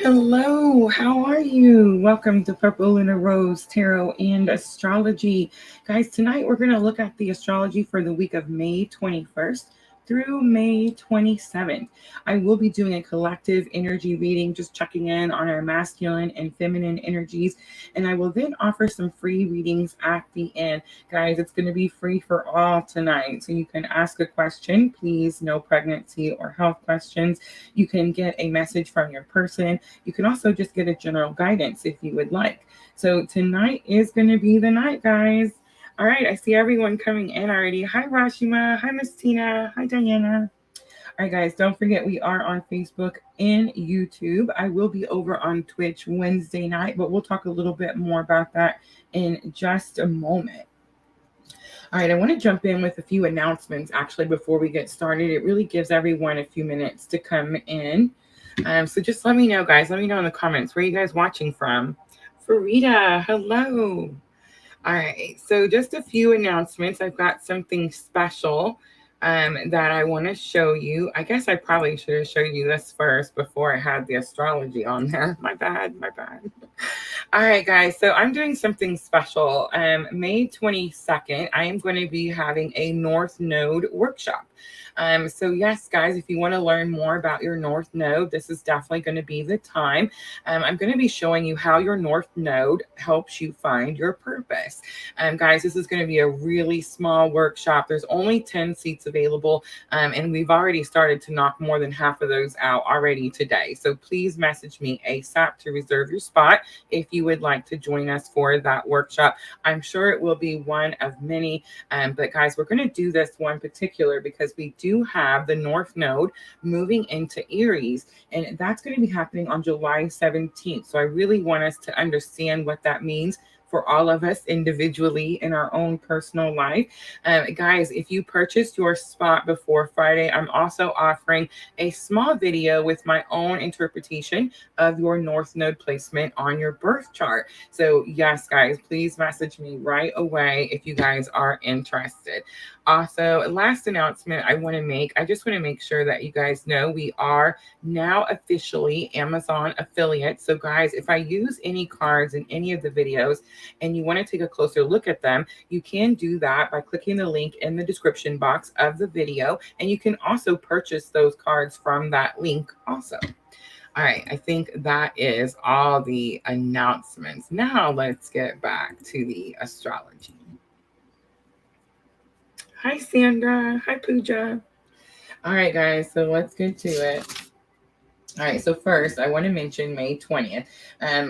Hello, how are you? Welcome to Purple Lunarose Tarot and Astrology. Guys, tonight we're going to look at the astrology for the week of May 21st through May 27th. I will be doing a collective energy reading, just checking in on our masculine and feminine energies, and I will then offer some free readings at the end. Guys, it's going to be free for all tonight, so you can ask a question. Please, no pregnancy or health questions. You can get a message from your person. You can also just get a general guidance if you would like. So tonight is going to be the night, guys. All right, I see everyone coming in already. Hi, Rashima. Hi, Miss Tina. Hi, Diana. All right, guys, don't forget we are on Facebook and YouTube. I will be over on Twitch Wednesday night, but we'll talk a little bit more about that in just a moment. All right, I want to jump in with a few announcements actually before we get started. It really gives everyone a few minutes to come in. So just let me know, guys. Let me know in the comments where you guys watching from. Farida, hello. All right, so just a few announcements. I've got something special that I want to show you. I guess I probably should have showed you this first before I had the astrology on there. My bad, my bad. All right, guys. So I'm doing something special. May 22nd, I am going to be having a North Node workshop. So yes, guys, if you want to learn more about your North Node, this is definitely going to be the time. I'm going to be showing you how your North Node helps you find your purpose. Guys, this is going to be a really small workshop. There's only 10 seats available, and we've already started to knock more than half of those out already today. So please message me ASAP to reserve your spot if you would like to join us for that workshop. I'm sure it will be one of many, but guys, we're going to do this one particular because we do have the North Node moving into Aries, and that's going to be happening on July 17th. So I really want us to understand what that means for all of us individually in our own personal life. Guys, if you purchased your spot before Friday, I'm also offering a small video with my own interpretation of your North Node placement on your birth chart. So yes, guys, please message me right away if you guys are interested. Also, last announcement I want to make, I just want to make sure that you guys know we are now officially Amazon affiliates. So guys, if I use any cards in any of the videos and you want to take a closer look at them, you can do that by clicking the link in the description box of the video. And you can also purchase those cards from that link also. All right, I think that is all the announcements. Now let's get back to the astrology. Hi, Sandra. Hi, Pooja. All right, guys, so let's get to it. All right, so first I want to mention May 20th.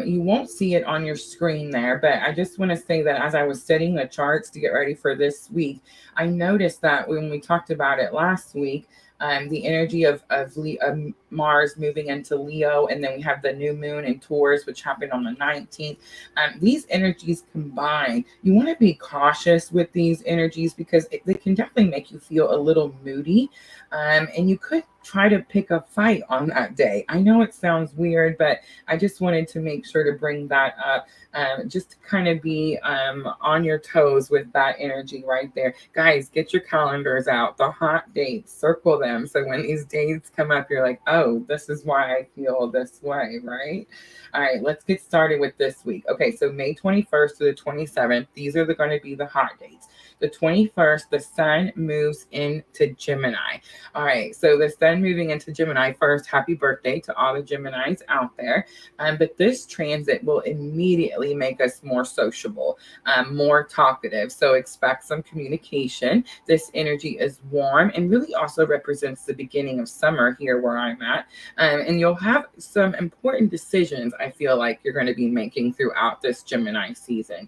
You won't see it on your screen there, but I just want to say that as I was studying the charts to get ready for this week, I noticed that when we talked about it last week, the energy of Mars moving into Leo, and then we have the new moon in Taurus, which happened on the 19th. These energies combine. You want to be cautious with these energies because they can definitely make you feel a little moody, and you could try to pick a fight on that day. I know it sounds weird, but I just wanted to make sure to bring that up, just to kind of be on your toes with that energy right there. Guys, get your calendars out, the hot dates, circle them. So when these dates come up, you're like, oh, this is why I feel this way, right? All right, let's get started with this week. Okay, so May 21st to the 27th, these are going to be the hot dates. The 21st, the sun moves into Gemini. All right, so the sun moving into Gemini, first, happy birthday to all the Geminis out there. But this transit will immediately make us more sociable, more talkative. So expect some communication. This energy is warm and really also represents the beginning of summer here where I'm at. And you'll have some important decisions, I feel like you're going to be making throughout this Gemini season.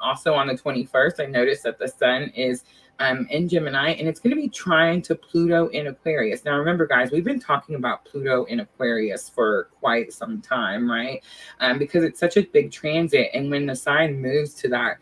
Also on the 21st, I noticed that the sun is in Gemini, and it's going to be trying to Pluto in Aquarius. Now, remember, guys, we've been talking about Pluto in Aquarius for quite some time, right? Because it's such a big transit, and when the sign moves to that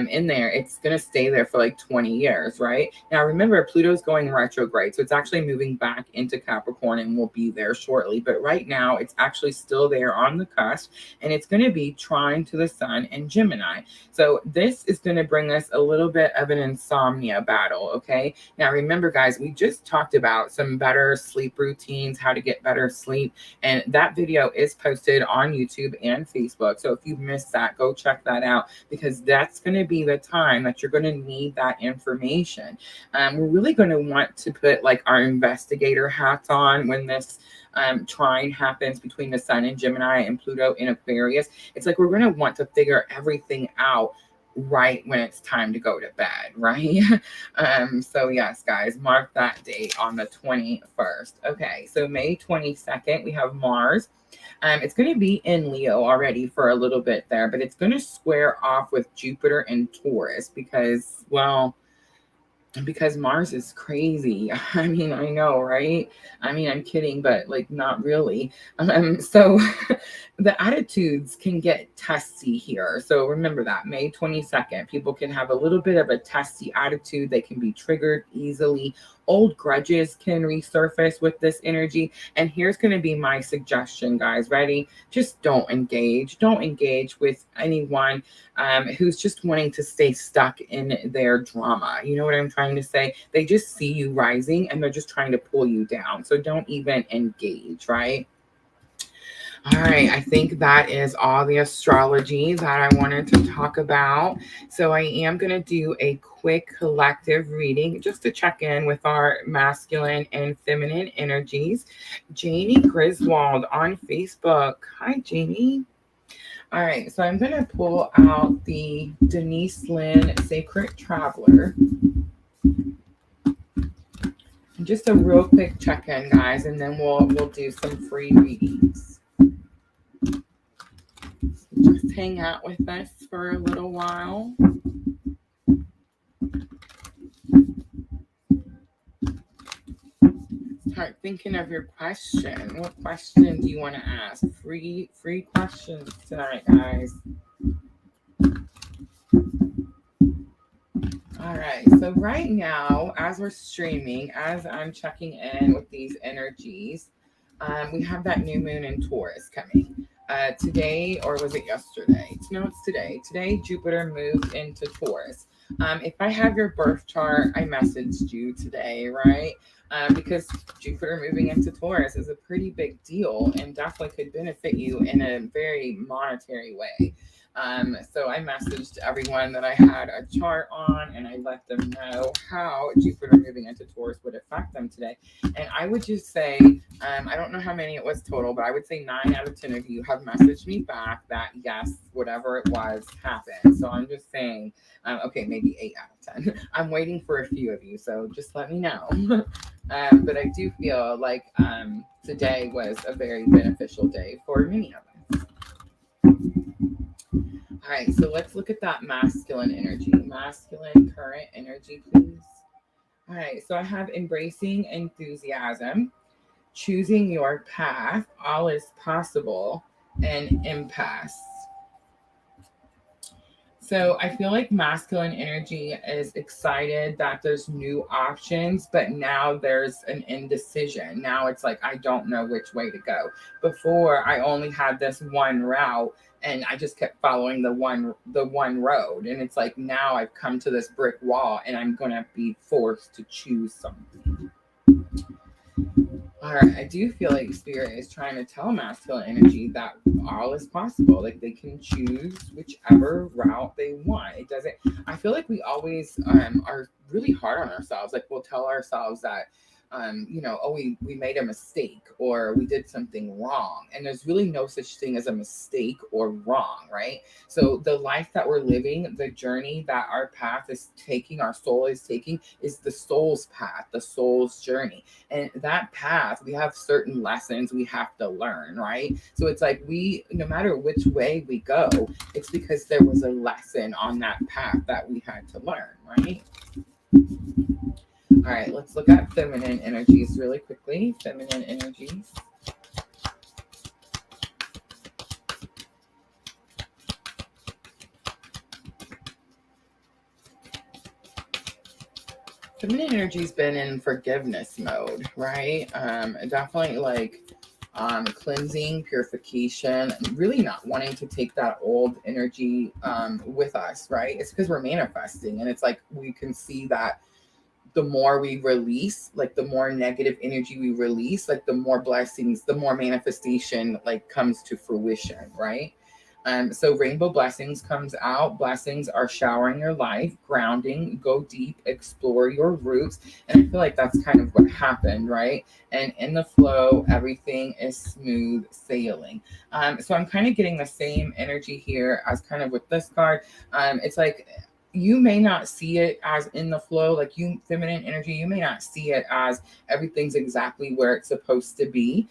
in there, it's going to stay there for like 20 years, right? Now, remember, Pluto's going retrograde, so it's actually moving back into Capricorn and will be there shortly. But right now, it's actually still there on the cusp, and it's going to be trying to the sun in Gemini. So this is going to bring us a little bit of an insomnia battle. Okay. Now, remember, guys, we just talked about some better sleep routines, how to get better sleep. And that video is posted on YouTube and Facebook. So if you missed that, go check that out, because that's going to be the time that you're going to need that information. We're really going to want to put like our investigator hats on when this trine happens between the sun and Gemini and Pluto in Aquarius. It's like we're going to want to figure everything out right when it's time to go to bed, right? So yes, guys, mark that date on the 21st. Okay, so May 22nd, we have Mars. It's going to be in Leo already for a little bit there, but it's going to square off with Jupiter and Taurus because, well, because Mars is crazy. I mean, I know, right? I mean, I'm kidding, but like not really. So the attitudes can get testy here. So remember that May 22nd, people can have a little bit of a testy attitude. They can be triggered easily. Old grudges can resurface with this energy. And here's going to be my suggestion, guys. Ready? Just don't engage. Don't engage with anyone who's just wanting to stay stuck in their drama. You know what I'm trying to say? They just see you rising and they're just trying to pull you down. So don't even engage, right? All right, I think that is all the astrology that I wanted to talk about. So I am going to do a quick collective reading just to check in with our masculine and feminine energies. Janie Griswold on Facebook. Hi, Janie. All right, so I'm going to pull out the Denise Lynn Sacred Traveler. Just a real quick check-in, guys, and then we'll do some free readings. Just hang out with us for a little while. Start thinking of your question. What question do you want to ask? Free questions tonight, guys. All right, so right now, as we're streaming, as I'm checking in with these energies, we have that new moon in Taurus coming. Today, or was it yesterday? No, it's today. Today, Jupiter moved into Taurus. If I have your birth chart, I messaged you today, right? Because Jupiter moving into Taurus is a pretty big deal and definitely could benefit you in a very monetary way. So I messaged everyone that I had a chart on and I let them know how Jupiter moving into Taurus would affect them today. And I would just say, I don't know how many it was total, but I would say 9 out of 10 of you have messaged me back that yes, whatever it was happened. So I'm just saying, okay, maybe 8 out of 10. I'm waiting for a few of you, so just let me know. But I do feel like today was a very beneficial day for many of us. All right, so let's look at that masculine energy. Masculine current energy, please. All right, so I have embracing enthusiasm, choosing your path, all is possible, and impasse. So I feel like masculine energy is excited that there's new options, but now there's an indecision. Now it's like, I don't know which way to go. Before I only had this one route and I just kept following the one road. And it's like, now I've come to this brick wall and I'm going to be forced to choose something. All right, I do feel like Spirit is trying to tell masculine energy that all is possible. Like they can choose whichever route they want. It doesn't. I feel like we always are really hard on ourselves. Like we'll tell ourselves that, oh, we made a mistake or we did something wrong. And there's really no such thing as a mistake or wrong, right? So the life that we're living, the journey that our path is taking, our soul is taking, is the soul's path, the soul's journey. And that path, we have certain lessons we have to learn, right? So it's like no matter which way we go, it's because there was a lesson on that path that we had to learn, right? All right, let's look at feminine energies really quickly. Feminine energies. Feminine energy's been in forgiveness mode, right? Definitely like cleansing, purification, really not wanting to take that old energy with us, right? It's because we're manifesting, and it's like we can see that the more we release, like the more negative energy we release, like the more blessings, the more manifestation like comes to fruition, right? So rainbow blessings comes out. Blessings are showering your life, grounding, go deep, explore your roots. And I feel like that's kind of what happened, right? And in the flow, everything is smooth sailing. So I'm kind of getting the same energy here as kind of with this card. It's like you may not see it as in the flow, like you feminine energy, you may not see it as everything's exactly where it's supposed to be,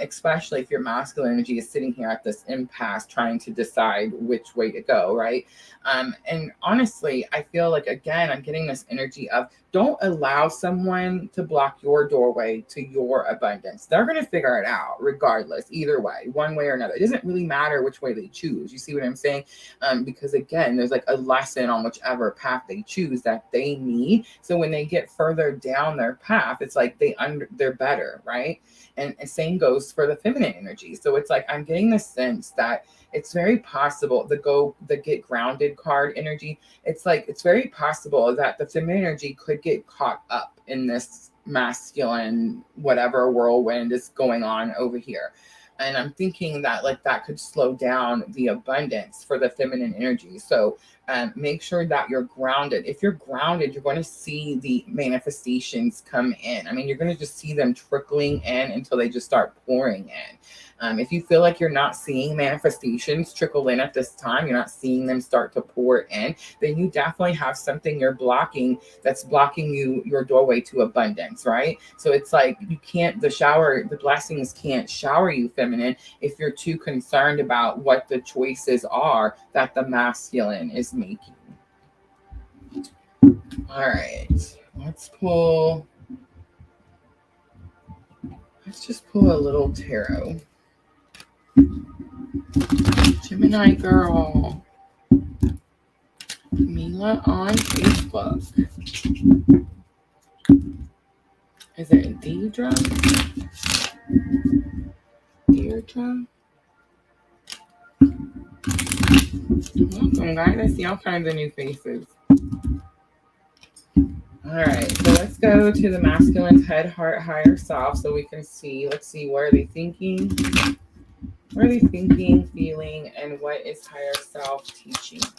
especially if your masculine energy is sitting here at this impasse trying to decide which way to go, right? And honestly, I feel like, again, I'm getting this energy of don't allow someone to block your doorway to your abundance. They're going to figure it out regardless, either way, one way or another. It doesn't really matter which way they choose. You see what I'm saying? Because again, there's like a lesson on whichever path they choose that they need. So when they get further down their path, it's like they're better, right? And same goes for the feminine energy. So it's like I'm getting the sense that it's very possible the get grounded card energy. It's like it's very possible that the feminine energy could get caught up in this masculine whatever whirlwind is going on over here. And I'm thinking that like that could slow down the abundance for the feminine energy. So make sure that you're grounded. If you're grounded, you're going to see the manifestations come in. I mean, you're going to just see them trickling in until they just start pouring in. If you feel like you're not seeing manifestations trickle in at this time, you're not seeing them start to pour in, then you definitely have something you're blocking that's blocking your doorway to abundance, right? So it's like you can't, the blessings can't shower you, feminine, if you're too concerned about what the choices are that the masculine is making. All right, let's just pull a little tarot. Gemini girl, Mila on Facebook. Is it Deirdre? Welcome, guys. I see all kinds of new faces. All right, so let's go to the masculine's head, heart, higher self, so we can see. Let's see, what are they thinking? What are they thinking, feeling, and what is higher self teaching them?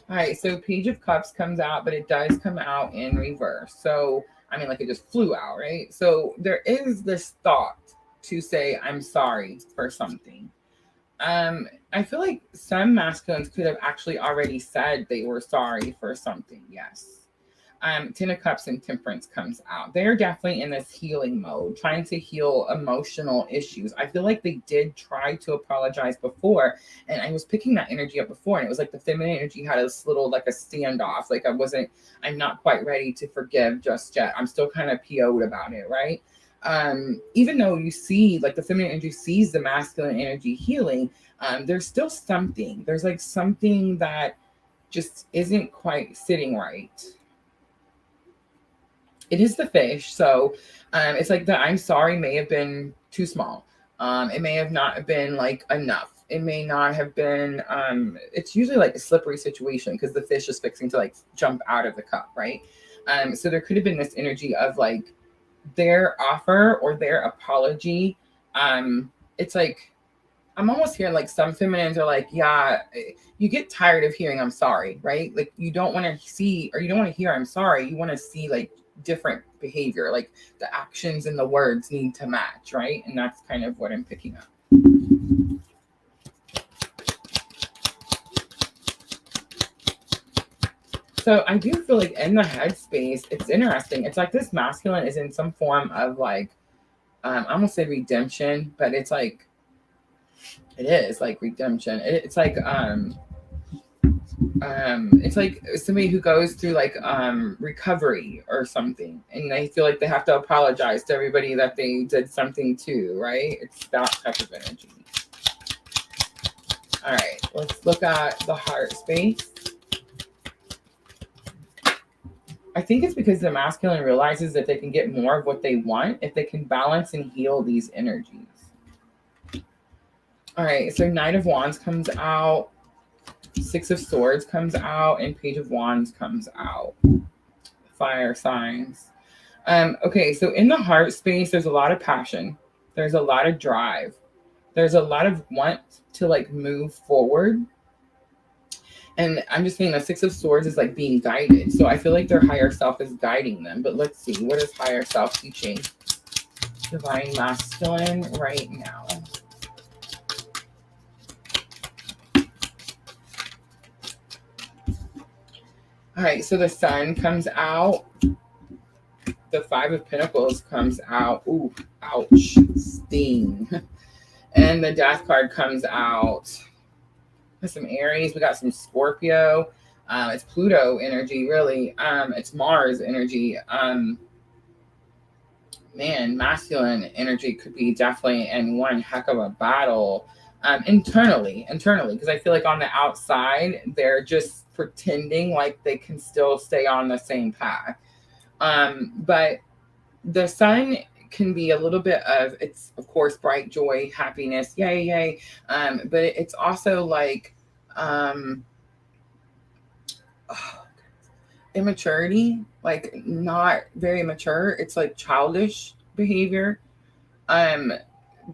All right, so Page of Cups comes out, but it does come out in reverse. So, I mean, like it just flew out, right? So there is this thought to say, I'm sorry for something. I feel like some masculines could have actually already said they were sorry for something. Yes. Ten of Cups and Temperance comes out. They're definitely in this healing mode, trying to heal emotional issues. I feel like they did try to apologize before, and I was picking that energy up before, and it was like the feminine energy had this little like a standoff. Like I'm not quite ready to forgive just yet. I'm still kind of PO'd about it, right? Even though you see like the feminine energy sees the masculine energy healing, there's still something. There's like something that just isn't quite sitting right. It is the fish, so it's like the I'm sorry may have been too small. It may have not been like enough. It may not have been. It's usually like a slippery situation because the fish is fixing to like jump out of the cup, right? So there could have been this energy of like their offer or their apology. It's like I'm almost hearing like some feminines are like, yeah, you get tired of hearing I'm sorry, right? Like you don't want to see or you don't want to hear I'm sorry. You want to see like different behavior, like the actions and the words need to match, right? And that's kind of what I'm picking up. So I do feel like in the headspace, it's interesting. It's like this masculine is in some form of like, I almost say redemption, but it's like, it is like redemption. It's like somebody who goes through like recovery or something, and they feel like they have to apologize to everybody that they did something to, right? It's that type of energy. All right, let's look at the heart space. I think it's because the masculine realizes that they can get more of what they want if they can balance and heal these energies. All right, so Knight of Wands comes out. Six of Swords comes out and Page of Wands comes out. Fire signs. Okay, so in the heart space, there's a lot of passion. There's a lot of drive. There's a lot of want to like move forward. And I'm just saying the Six of Swords is like being guided. So I feel like their higher self is guiding them. But let's see, what is higher self teaching Divine Masculine right now? All right, so the Sun comes out. The Five of Pentacles comes out. Ooh, ouch, sting. And the Death card comes out. There's some Aries. We got some Scorpio. It's Pluto energy, really. It's Mars energy. Man, masculine energy could be definitely in one heck of a battle. Internally, because I feel like on the outside, they're just pretending like they can still stay on the same path. But the Sun can be a little bit of, it's of course bright joy, happiness, yay. But it's also like immaturity, like not very mature. It's like childish behavior.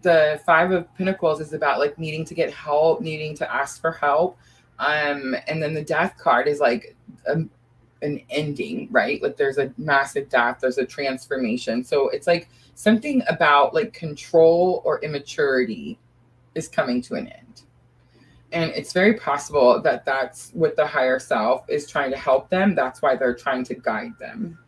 The Five of Pentacles is about like needing to get help, needing to ask for help. And then the Death card is like an ending, right? Like there's a massive death, there's a transformation. So it's like something about like control or immaturity is coming to an end. And it's very possible that that's what the higher self is trying to help them. That's why they're trying to guide them.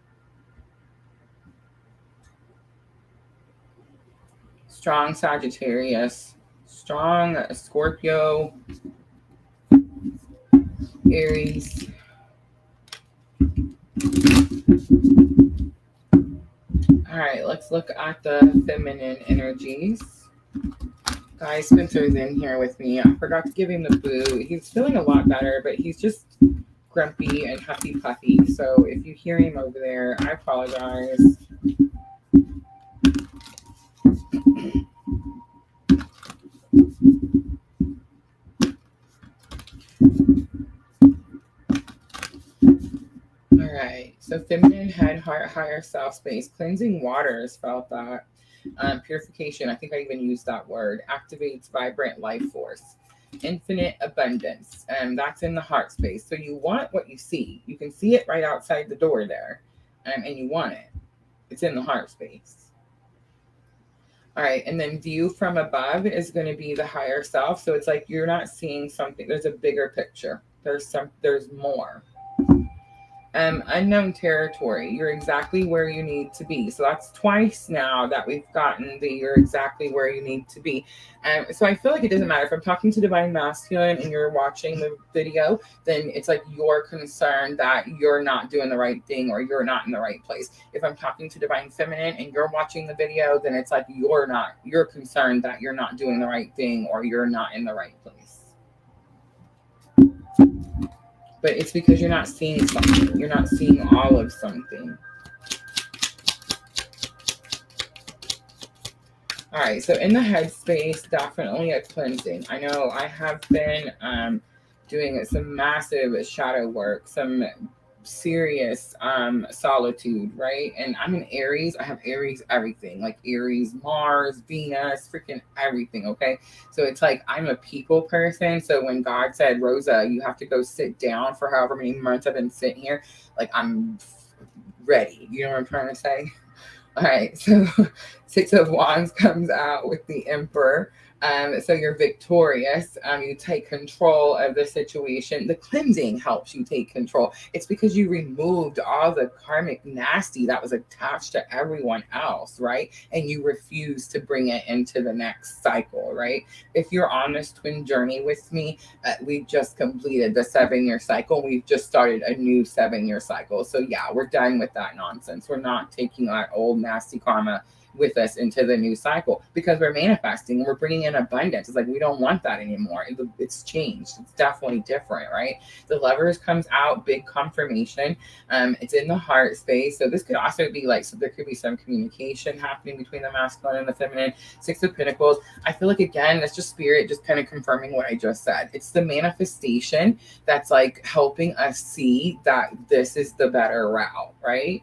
Strong Sagittarius, strong Scorpio, Aries. All right, let's look at the feminine energies. Guys, Spencer's in here with me. I forgot to give him the boot. He's feeling a lot better, but he's just grumpy and huffy puffy. So if you hear him over there, I apologize. All right, so feminine, head, heart, higher self space, cleansing waters, felt that. Purification, I think I even used that word, activates vibrant life force. Infinite abundance, and that's in the heart space. So you want what you see. You can see it right outside the door there, and you want it. It's in the heart space. All right, and then view from above is going to be the higher self. So it's like you're not seeing something. There's a bigger picture. There's more. Unknown territory. You're exactly where you need to be. So that's twice now that we've gotten the you're exactly where you need to be. So I feel like it doesn't matter if I'm talking to Divine Masculine and you're watching the video, then it's like you're concerned that you're not doing the right thing or you're not in the right place. If I'm talking to Divine Feminine and you're watching the video, then it's like you're concerned that you're not doing the right thing or you're not in the right place. But it's because you're not seeing something. You're not seeing all of something. All right, so in the headspace, definitely a cleansing. I know I have been doing some massive shadow work, some serious solitude, right? And I'm in Aries. I have Aries everything, like Aries, Mars, Venus, freaking everything, okay? So it's like I'm a people person. So when God said, Rosa, you have to go sit down for however many months I've been sitting here, like I'm ready. You know what I'm trying to say? All right, so Six of Wands comes out with the Emperor. So you're victorious. You take control of the situation. The cleansing helps you take control. It's because you removed all the karmic nasty that was attached to everyone else, right? And you refuse to bring it into the next cycle, right? If you're on this twin journey with me, we've just completed the 7-year cycle. We've just started a new 7-year cycle. So yeah, we're done with that nonsense. We're not taking that old nasty karma with us into the new cycle because we're manifesting and we're bringing in abundance. It's like we don't want that anymore. It's changed. It's definitely different, right? The Lovers comes out, big confirmation. It's in the heart space. So this could also be like, so there could be some communication happening between the masculine and the feminine. Six of Pentacles. I feel like, again, that's just spirit just kind of confirming what I just said. It's the manifestation that's like helping us see that this is the better route, right?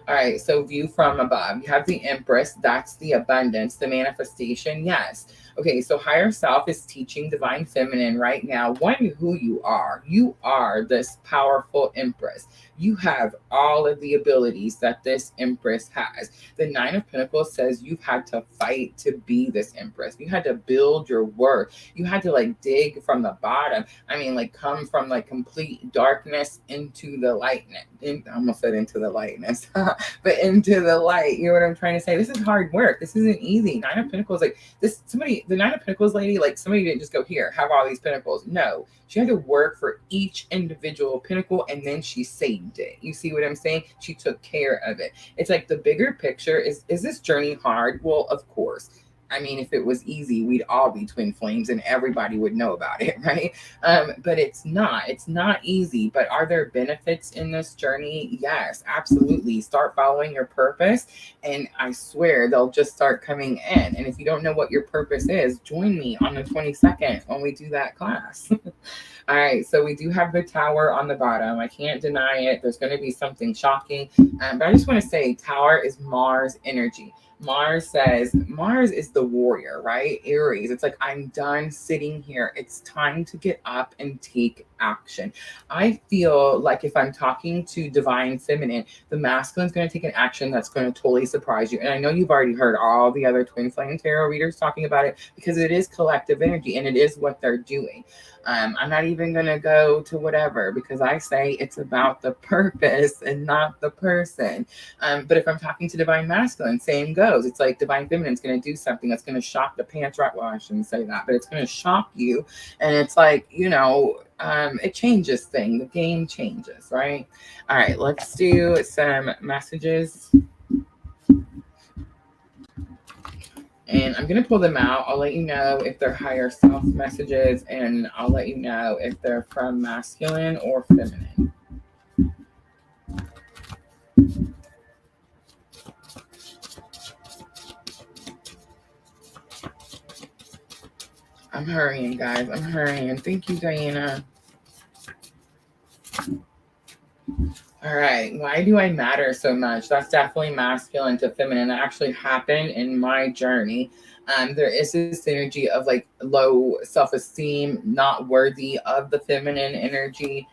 All right, so view from above. You have the Empress. That's the abundance, the manifestation. Yes. Okay, so higher self is teaching divine feminine right now. One, who you are. You are this powerful Empress. You have all of the abilities that this Empress has. The Nine of Pentacles says you've had to fight to be this Empress. You had to build your worth. You had to like dig from the bottom. I mean, like come from like complete darkness into the lightness. I almost said into the lightness, but into the light. You know what I'm trying to say? This is hard work. This isn't easy. Nine of Pentacles, like this, the Nine of Pentacles lady, like somebody didn't just go, here, have all these pentacles. No, she had to work for each individual pentacle and then she saved it. You see what I'm saying? She took care of it. It's like the bigger picture is this journey hard? Well, of course. I mean, if it was easy, we'd all be twin flames and everybody would know about it, right? But it's not easy. But are there benefits in this journey? Yes, absolutely. Start following your purpose and I swear they'll just start coming in. And if you don't know what your purpose is, join me on the 22nd when we do that class. All right, so we do have the Tower on the bottom. I can't deny it. There's going to be something shocking. But I just want to say Tower is Mars energy. Mars says, Mars is the warrior, right? Aries. It's like, I'm done sitting here. It's time to get up and take action. I feel like if I'm talking to divine feminine, the masculine is going to take an action that's going to totally surprise you. And I know you've already heard all the other twin flame tarot readers talking about it because it is collective energy and it is what they're doing. I'm not even going to go to whatever because I say it's about the purpose and not the person. But if I'm talking to divine masculine, same goes. It's like divine feminine is going to do something that's going to shock the pants right. Well, I shouldn't say that, but it's going to shock you. And it's like, you know, it changes things. The game changes, right? All right, let's do some messages. And I'm going to pull them out. I'll let you know if they're higher self messages, and I'll let you know if they're from masculine or feminine. I'm hurrying, guys. I'm hurrying. Thank you, Diana. All right. Why do I matter so much? That's definitely masculine to feminine. That actually happened in my journey. There is this energy of like low self-esteem, not worthy of the feminine energy.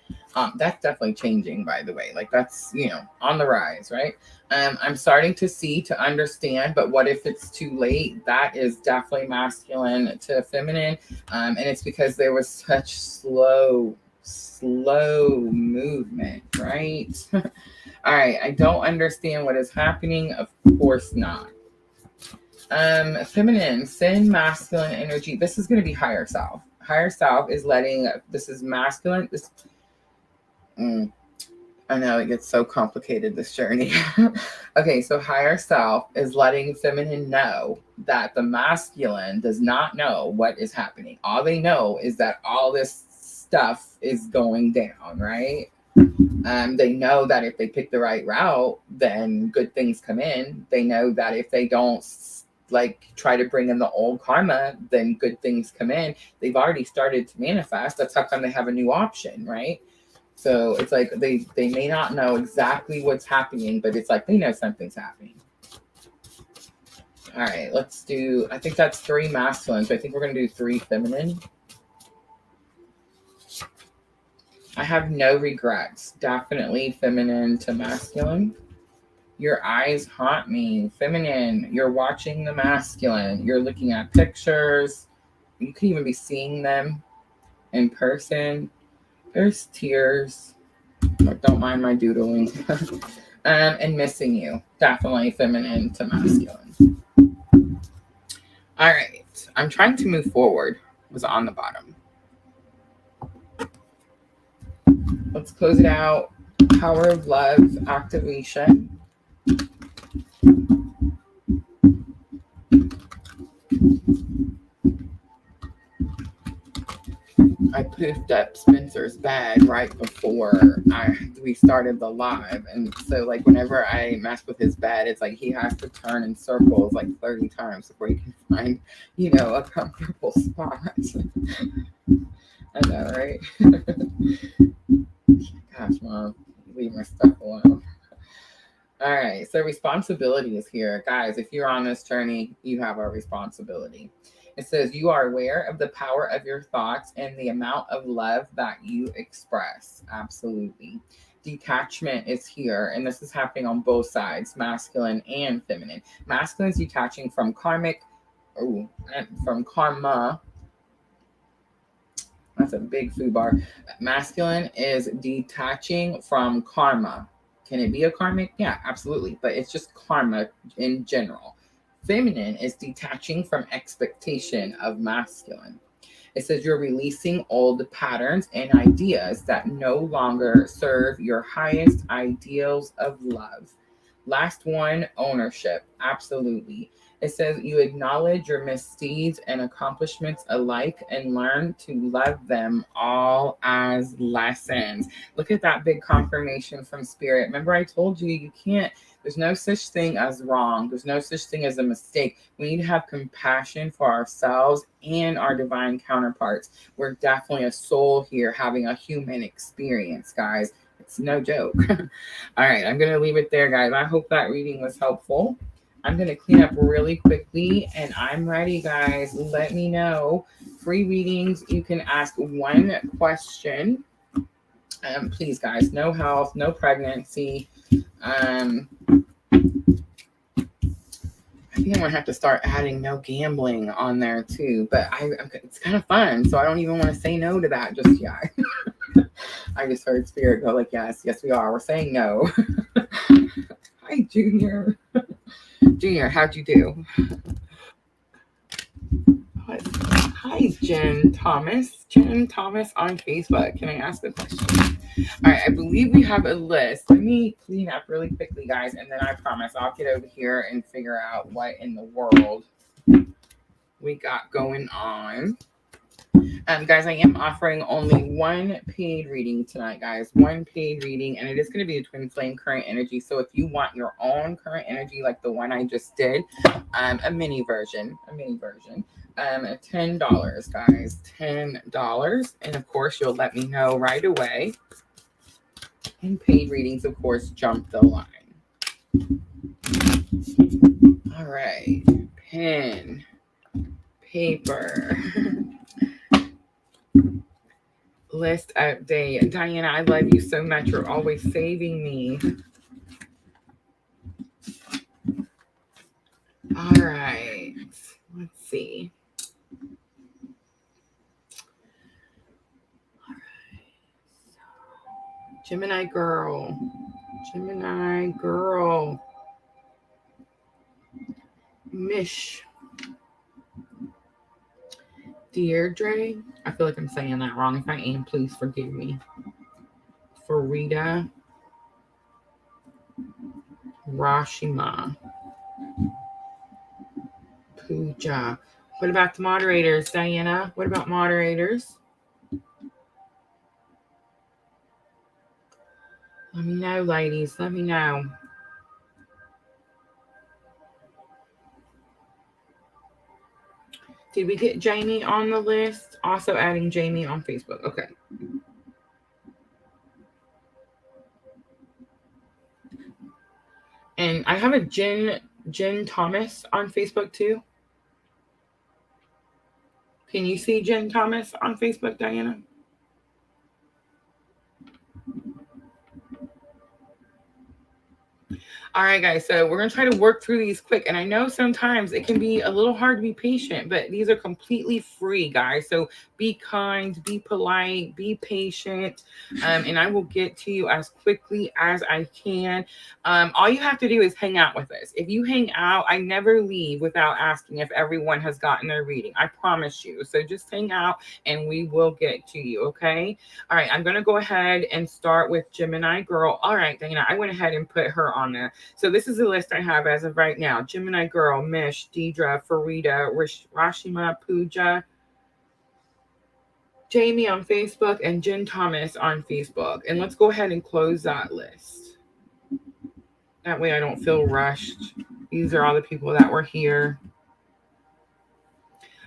That's definitely changing, by the way. Like that's, you know, on the rise, right? I'm starting to see, to understand, but what if it's too late? That is definitely masculine to feminine. And it's because there was such slow movement, right? All right, I don't understand what is happening. Of course not. Feminine, sin, masculine energy. This is going to be higher self. Higher self is letting, this is masculine. This, I know it gets so complicated, this journey. Okay, so higher self is letting feminine know that the masculine does not know what is happening. All they know is that all this stuff is going down, right? They know that if they pick the right route, then good things come in. They know that if they don't like try to bring in the old karma, then good things come in. They've already started to manifest. That's how come they have a new option, right? So it's like they may not know exactly what's happening, but it's like they know something's happening. All right, let's do, I think that's 3 masculine, so I think we're going to do 3 feminine. I have no regrets. Definitely feminine to masculine. Your eyes haunt me. Feminine. You're watching the masculine. You're looking at pictures. You could even be seeing them in person. There's tears. Don't mind my doodling. And missing you. Definitely feminine to masculine. All right. I'm trying to move forward. It was on the bottom. Let's close it out. Power of love activation. I poofed up Spencer's bed right before we started the live. And so like whenever I mess with his bed, it's like he has to turn in circles like 30 times before he can find, you know, a comfortable spot. I know, right? Gosh, Mom, leave my stuff alone. All right, so responsibility is here. Guys, if you're on this journey, you have a responsibility. It says you are aware of the power of your thoughts and the amount of love that you express. Absolutely. Detachment is here, and this is happening on both sides, masculine and feminine. Masculine is detaching from from karma. That's a big food bar. Masculine is detaching from karma. Can it be a karmic? Yeah, absolutely. But it's just karma in general. Feminine is detaching from expectation of masculine. It says you're releasing old patterns and ideas that no longer serve your highest ideals of love. Last one, ownership. Absolutely. It says you acknowledge your misdeeds and accomplishments alike and learn to love them all as lessons. Look at that big confirmation from Spirit. Remember, I told you, there's no such thing as wrong. There's no such thing as a mistake. We need to have compassion for ourselves and our divine counterparts. We're definitely a soul here having a human experience, guys. It's no joke. All right, I'm going to leave it there, guys. I hope that reading was helpful. I'm going to clean up really quickly, and I'm ready, guys. Let me know. Free readings, you can ask one question. Please, guys, no health, no pregnancy. I think I'm going to have to start adding no gambling on there, too. But it's kind of fun, so I don't even want to say no to that just yet. I just heard Spirit go like, yes, we are. We're saying no. Hi, Junior. Junior, how'd you do? Hi, Jen Thomas. Jen Thomas on Facebook. Can I ask a question? All right, I believe we have a list. Let me clean up really quickly, guys, and then I promise I'll get over here and figure out what in the world we got going on. Guys, I am offering only one paid reading tonight, guys. One paid reading, and it is going to be a twin flame current energy. So if you want your own current energy, like the one I just did, a mini version, $10, guys, $10. And of course, you'll let me know right away. And paid readings, of course, jump the line. All right, pen, paper. List update. Diana, I love you so much. You're always saving me. All right. Let's see. All right. So, Gemini girl. Mish. Deirdre. I feel like I'm saying that wrong. If I am, please forgive me. Farida. Rashima. Pooja. What about the moderators, Diana? What about moderators? Let me know, ladies. Let me know. Did we get Jamie on the list? Also adding Jamie on Facebook. Okay. And I have a Jen Thomas on Facebook too. Can you see Jen Thomas on Facebook, Diana? All right, guys. So we're going to try to work through these quick. And I know sometimes it can be a little hard to be patient, but these are completely free, guys. So be kind, be polite, be patient. And I will get to you as quickly as I can. All you have to do is hang out with us. If you hang out, I never leave without asking if everyone has gotten their reading. I promise you. So just hang out and we will get to you. Okay. All right. I'm going to go ahead and start with Gemini girl. All right, Dana, I went ahead and put her on there. So this is the list I have as of right now. Gemini girl, Mish, Deidre, Farida, Rashima, Pooja, Jamie on Facebook, and Jen Thomas on Facebook. And let's go ahead and close that list. That way I don't feel rushed. These are all the people that were here.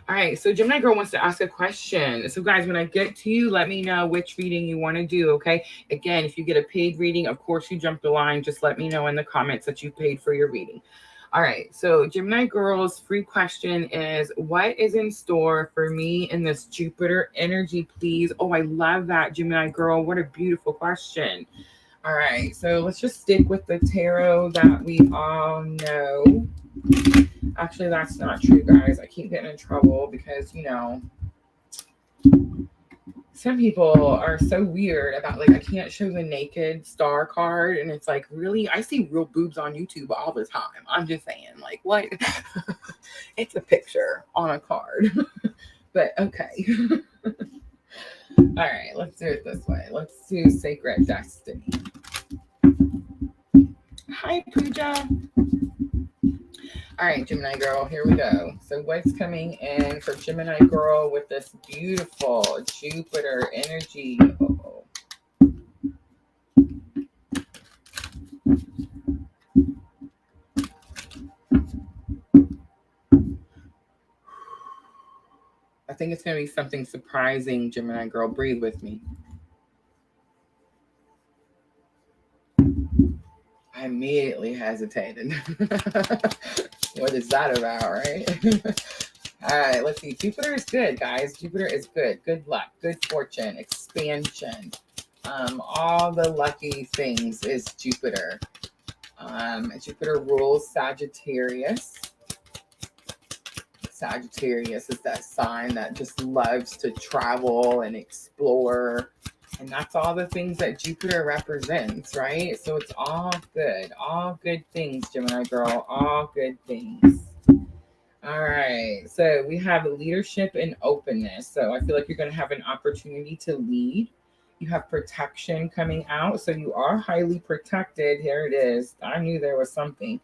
All right, so Gemini Girl wants to ask a question. So guys, when I get to you, let me know which reading you want to do, okay? Again, if you get a paid reading, of course you jump the line. Just let me know in the comments that you paid for your reading. All right, so Gemini Girl's free question is, what is in store for me in this Jupiter energy, please? Oh, I love that, Gemini Girl. What a beautiful question. All right, so let's just stick with the tarot that we all know. Actually, that's not true, guys. I keep getting in trouble because, some people are so weird about, like, I can't show the naked star card. And it's like, really? I see real boobs on YouTube all the time. I'm just saying, like, what? It's a picture on a card. But okay. All right, let's do it this way. Let's do Sacred Destiny. Hi, Pooja. All right, Gemini Girl, here we go. So what's coming in for Gemini Girl with this beautiful Jupiter energy? Uh-oh. I think it's going to be something surprising, Gemini Girl. Breathe with me. I immediately hesitated. What is that about, right? All right, let's see. Jupiter is good, guys. Jupiter is good. Good luck, good fortune, expansion. All the lucky things is Jupiter. Jupiter rules Sagittarius. Sagittarius is that sign that just loves to travel and explore. And that's all the things that Jupiter represents, right? So it's all good things, Gemini Girl, all good things. All right, so we have leadership and openness. So I feel like you're going to have an opportunity to lead. You have protection coming out, so you are highly protected. Here it is. I knew there was something.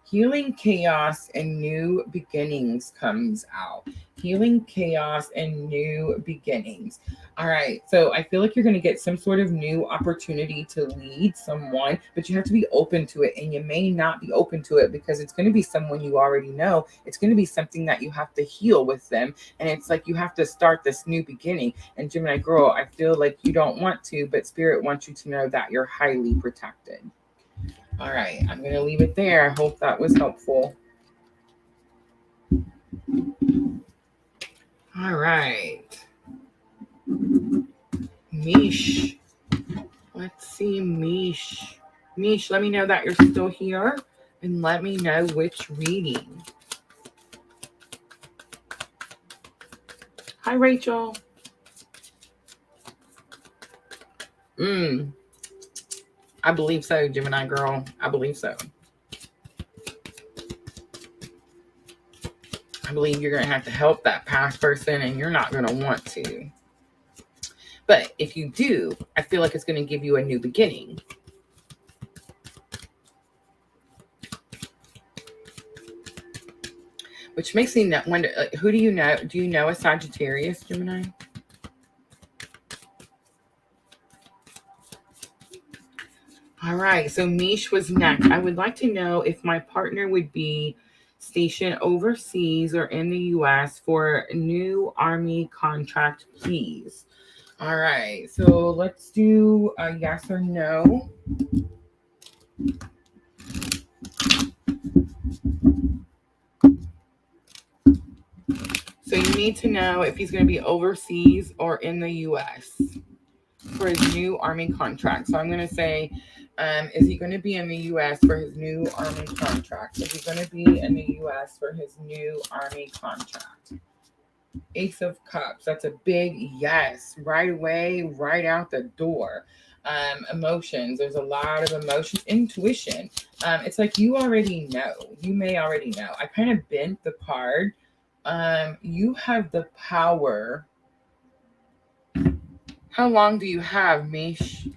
Healing, chaos, and new beginnings comes out. Healing, chaos, and new beginnings. All right, so I feel like you're going to get some sort of new opportunity to lead someone, but you have to be open to it. And you may not be open to it because it's going to be someone you already know. It's going to be something that you have to heal with them. And it's like you have to start this new beginning. And Gemini Girl, I feel like you don't want to, but Spirit wants you to know that you're highly protected. All right, I'm going to leave it there. I hope that was helpful. All right. Mish. Let's see, Mish. Mish, let me know that you're still here and let me know which reading. Hi, Rachel. I believe so, Gemini Girl. I believe so. I believe you're going to have to help that past person and you're not going to want to. But if you do, I feel like it's going to give you a new beginning. Which makes me wonder, who do you know? Do you know a Sagittarius, Gemini? All right, so Mish was next. I would like to know if my partner would be stationed overseas or in the U.S. for a new Army contract, please. All right, so let's do a yes or no. So you need to know if he's going to be overseas or in the U.S. for his new Army contract. So I'm going to say, is he going to be in the U.S. for his new Army contract? Is he going to be in the U.S. for his new Army contract? Ace of Cups. That's a big yes. Right away, right out the door. Emotions. There's a lot of emotions. Intuition. It's like you already know. You may already know. I kind of bent the card. You have the power. How long do you have, Mish?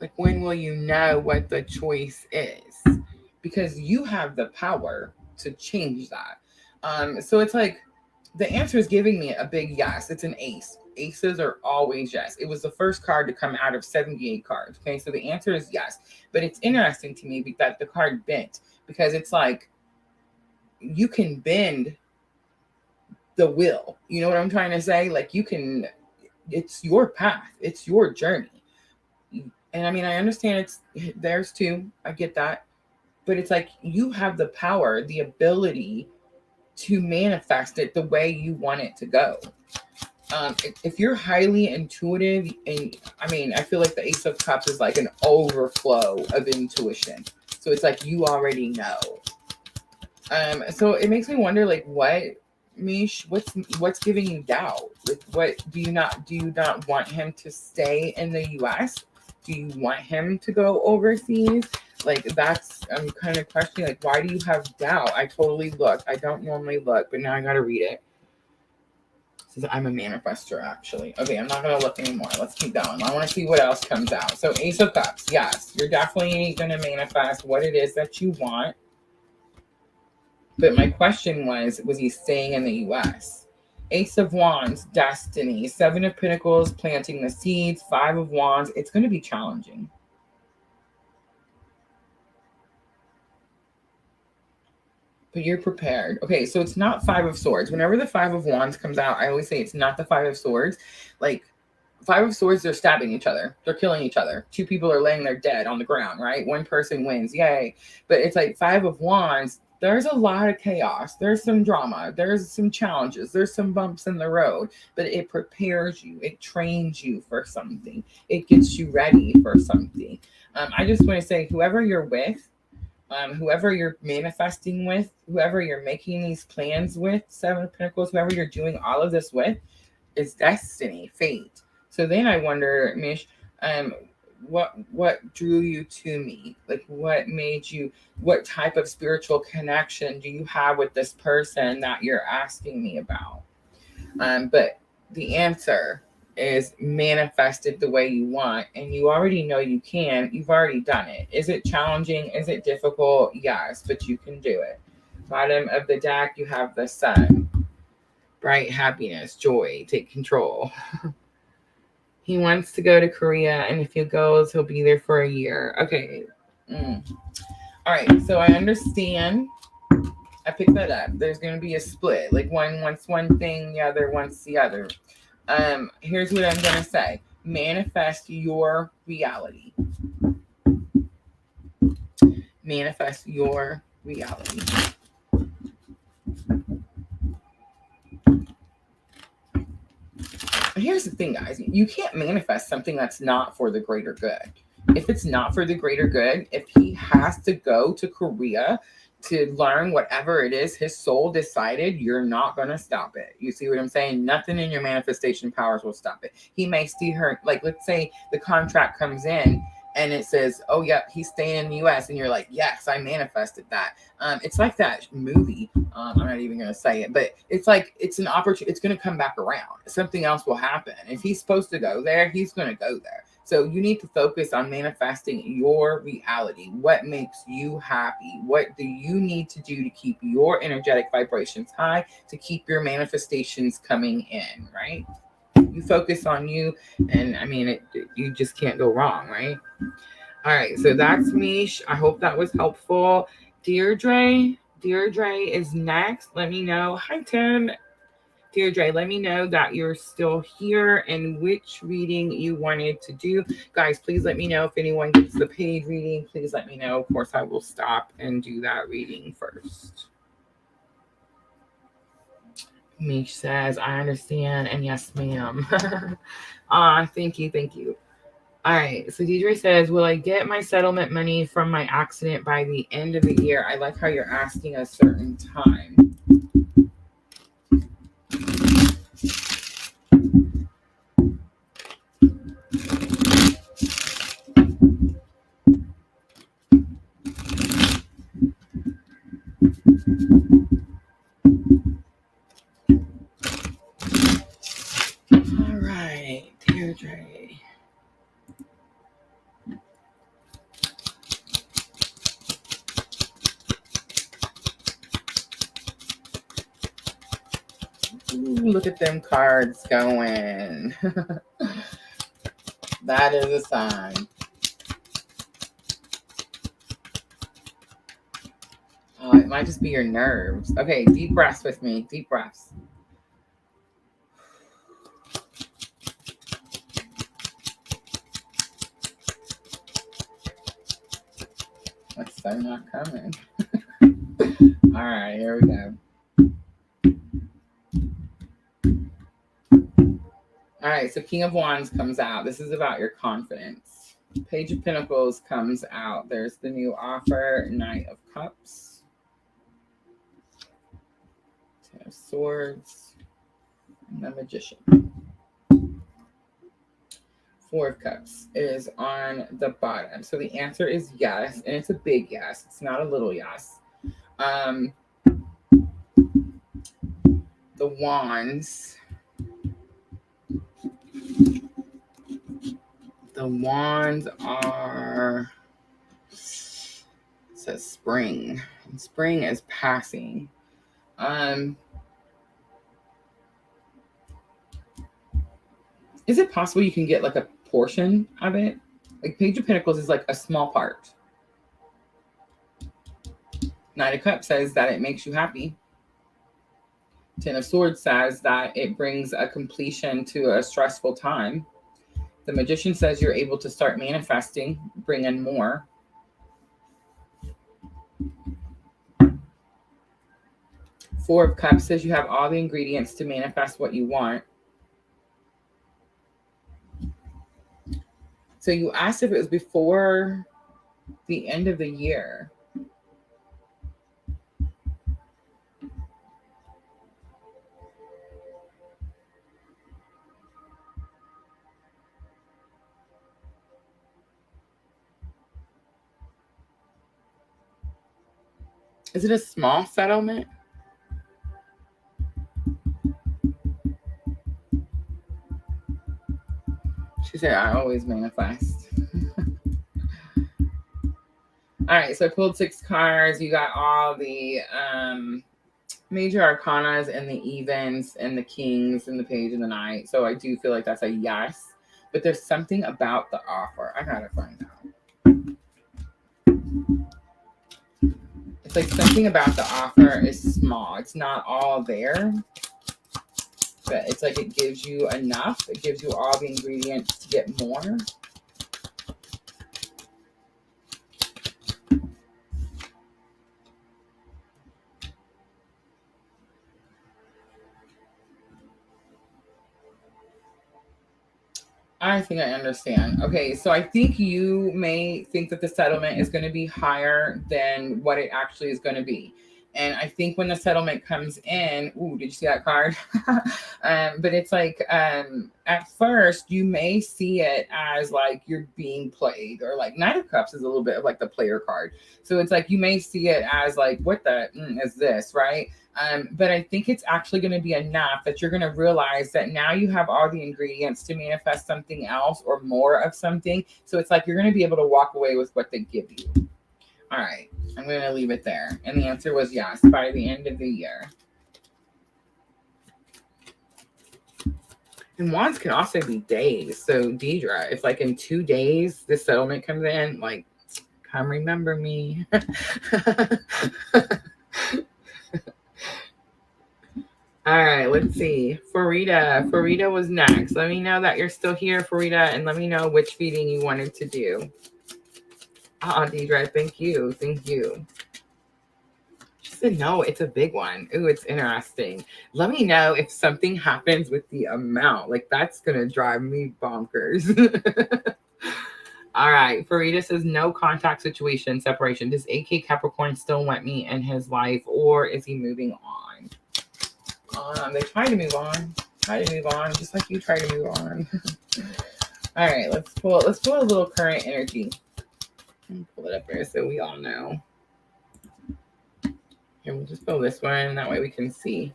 Like, when will you know what the choice is? Because you have the power to change that. So it's like the answer is giving me a big yes. It's an ace. Aces are always yes. It was the first card to come out of 78 cards. Okay, so the answer is yes. But it's interesting to me that the card bent, because it's like you can bend the will. You know what I'm trying to say? Like you can, it's your path, it's your journey. And I mean, I understand it's theirs too. I get that. But it's like you have the power, the ability to manifest it the way you want it to go. If you're highly intuitive, and I mean, I feel like the Ace of Cups is like an overflow of intuition. So it's like you already know. So it makes me wonder, like, what, Mish, what's giving you doubt? Like, what do you not want him to stay in the U.S.? Do you want him to go overseas? Like, that's, I'm kind of questioning, like, why do you have doubt? I totally looked. I don't normally look, but now I got to read it. It says I'm a manifester, actually. Okay, I'm not going to look anymore. Let's keep going. I want to see what else comes out. So Ace of Cups. Yes, you're definitely going to manifest what it is that you want. But my question was he staying in the U.S.? Ace of Wands, destiny. Seven of Pentacles, planting the seeds. Five of Wands. It's going to be challenging. But you're prepared. Okay, so it's not Five of Swords. Whenever the Five of Wands comes out, I always say it's not the Five of Swords. Like, Five of Swords, they're stabbing each other. They're killing each other. Two people are laying there dead on the ground, right? One person wins. Yay. But it's like Five of Wands, there's a lot of chaos. There's some drama. There's some challenges. There's some bumps in the road. But it prepares you. It trains you for something. It gets you ready for something. I just want to say, whoever you're with, whoever you're manifesting with, whoever you're making these plans with, Seven of Pentacles, whoever you're doing all of this with, is destiny, fate. So then I wonder, Mish, what drew you to me? Like, what made you? What type of spiritual connection do you have with this person that you're asking me about? But the answer is manifested the way you want, and you already know you can. You've already done it. Is it challenging? Is it difficult? Yes, but you can do it. Bottom of the deck, you have the Sun. Bright happiness, joy, take control. He wants to go to Korea, and if he goes, he'll be there for a year. Okay. All right, so I understand. I picked that up. There's going to be a split. Like, one wants one thing, the other wants the other. Here's what I'm going to say. Manifest your reality. Manifest your reality. Here's the thing, guys. You can't manifest something that's not for the greater good. If it's not for the greater good, if he has to go to Korea to learn whatever it is his soul decided, you're not going to stop it. You see what I'm saying? Nothing in your manifestation powers will stop it. He may see her, like, let's say the contract comes in and it says, oh, yeah, he's staying in the U.S. And you're like, yes, I manifested that. It's like that movie. I'm not even going to say it, but it's like, it's an opportunity. It's going to come back around. Something else will happen. If he's supposed to go there, he's going to go there. So you need to focus on manifesting your reality. What makes you happy? What do you need to do to keep your energetic vibrations high, to keep your manifestations coming in, right? You focus on you, and I mean, you just can't go wrong, right? All right, so that's me. I hope that was helpful. Deirdre is next. Let me know. Hi, Tim. Deirdre, let me know that you're still here and which reading you wanted to do. Guys, please let me know if anyone gets the paid reading. Please let me know. Of course, I will stop and do that reading first. Mish says, I understand. And yes, ma'am. Thank you. All right. So Deidre says, will I get my settlement money from my accident by the end of the year? I like how you're asking a certain time. All right, Deirdre. look at them cards going. That is a sign. Oh, it might just be your nerves. Okay, deep breaths with me. Deep breaths. That's so not coming. All right, here we go. All right, so King of Wands comes out. This is about your confidence. Page of Pentacles comes out. There's the new offer. Knight of Cups. Ten of Swords. And the Magician. Four of Cups is on the bottom. So the answer is yes, and it's a big yes. It's not a little yes. The Wands. The Wands are, it says spring. And spring is passing. Is it possible you can get like a portion of it? Like Page of Pentacles is like a small part. Knight of Cups says that it makes you happy. Ten of Swords says that it brings a completion to a stressful time. The Magician says you're able to start manifesting, bring in more. Four of Cups says you have all the ingredients to manifest what you want. So you asked if it was before the end of the year. Is it a small settlement? She said, I always manifest. All right, so I pulled 6 cards. You got all the major arcanas and the evens and the kings and the page and the knight. So I do feel like that's a yes. But there's something about the offer. I gotta find out. It's like something about the offer is small. It's not all there. But it's like it gives you enough. It gives you all the ingredients to get more. I think I understand. Okay, so I think you may think that the settlement is going to be higher than what it actually is going to be. And I think when the settlement comes in, ooh, did you see that card? But it's like, at first you may see it as like you're being played, or like Knight of Cups is a little bit of like the player card. So it's like, you may see it as like, what the is this, right? But I think it's actually going to be enough that you're going to realize that now you have all the ingredients to manifest something else or more of something. So it's like, you're going to be able to walk away with what they give you. All right, I'm going to leave it there. And the answer was yes, by the end of the year. And wands can also be days. So Deidre, if like in 2 days this settlement comes in, like, come remember me. All right, let's see. Farida was next. Let me know that you're still here, Farida, and let me know which feeding you wanted to do. Deidre, thank you. Thank you. She said, no, it's a big one. Ooh, it's interesting. Let me know if something happens with the amount. Like, that's going to drive me bonkers. All right. Farida says, no contact situation, separation. Does AK Capricorn still want me in his life, or is he moving on? They try to move on. Just like you try to move on. All right, let's pull a little current energy. Let me pull it up here so we all know. Here, we'll just pull this one. That way we can see.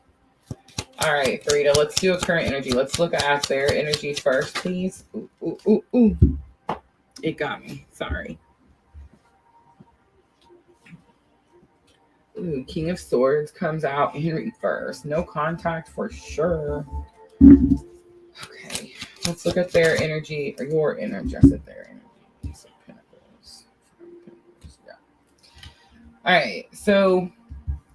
All right, Farida, let's do a current energy. Let's look at their energy first, please. Ooh, ooh, ooh, ooh. It got me. Sorry. Ooh, King of Swords comes out in reverse. No contact for sure. Okay, let's look at their energy, or your energy. I said their energy. Ace of Pentacles. Yeah. All right, so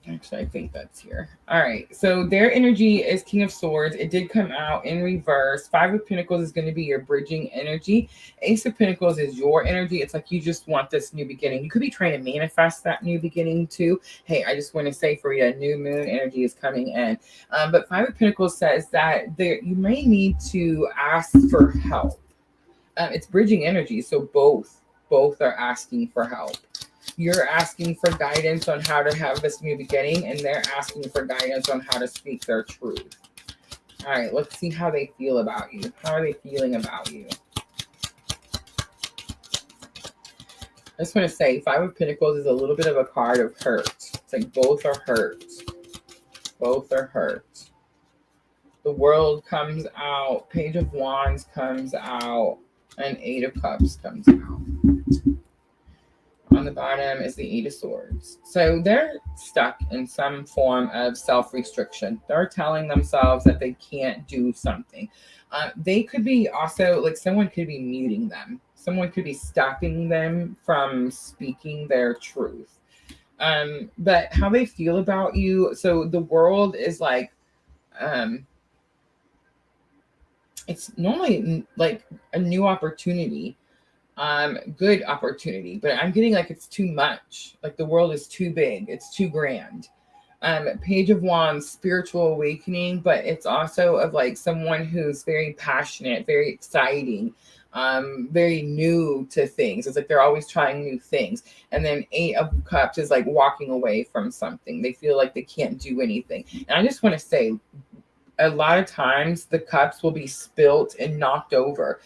actually, I think that's here. All right. So their energy is King of Swords. It did come out in reverse. Five of Pentacles is going to be your bridging energy. Ace of Pentacles is your energy. It's like you just want this new beginning. You could be trying to manifest that new beginning too. Hey, I just want to say for you, new moon energy is coming in. But Five of Pentacles says that you may need to ask for help. It's bridging energy. So both are asking for help. You're asking for guidance on how to have this new beginning, and they're asking for guidance on how to speak their truth. All right, let's see how they feel about you. How are they feeling about you? I just want to say Five of Pentacles is a little bit of a card of hurt. It's like both are hurt. Both are hurt. The World comes out. Page of Wands comes out. And Eight of Cups comes out. On the bottom is the Eight of Swords. So they're stuck in some form of self-restriction. They're telling themselves that they can't do something. They could be also, like, someone could be muting them. Someone could be stopping them from speaking their truth. But how they feel about you, so the World is like, it's normally like a new opportunity. Good opportunity, but I'm getting like it's too much. Like the World is too big, it's too grand. Page of Wands, spiritual awakening, but it's also of like someone who's very passionate, very exciting, very new to things. It's like they're always trying new things. And then Eight of Cups is like walking away from something. They feel like they can't do anything. And I just want to say, a lot of times the cups will be spilt and knocked over.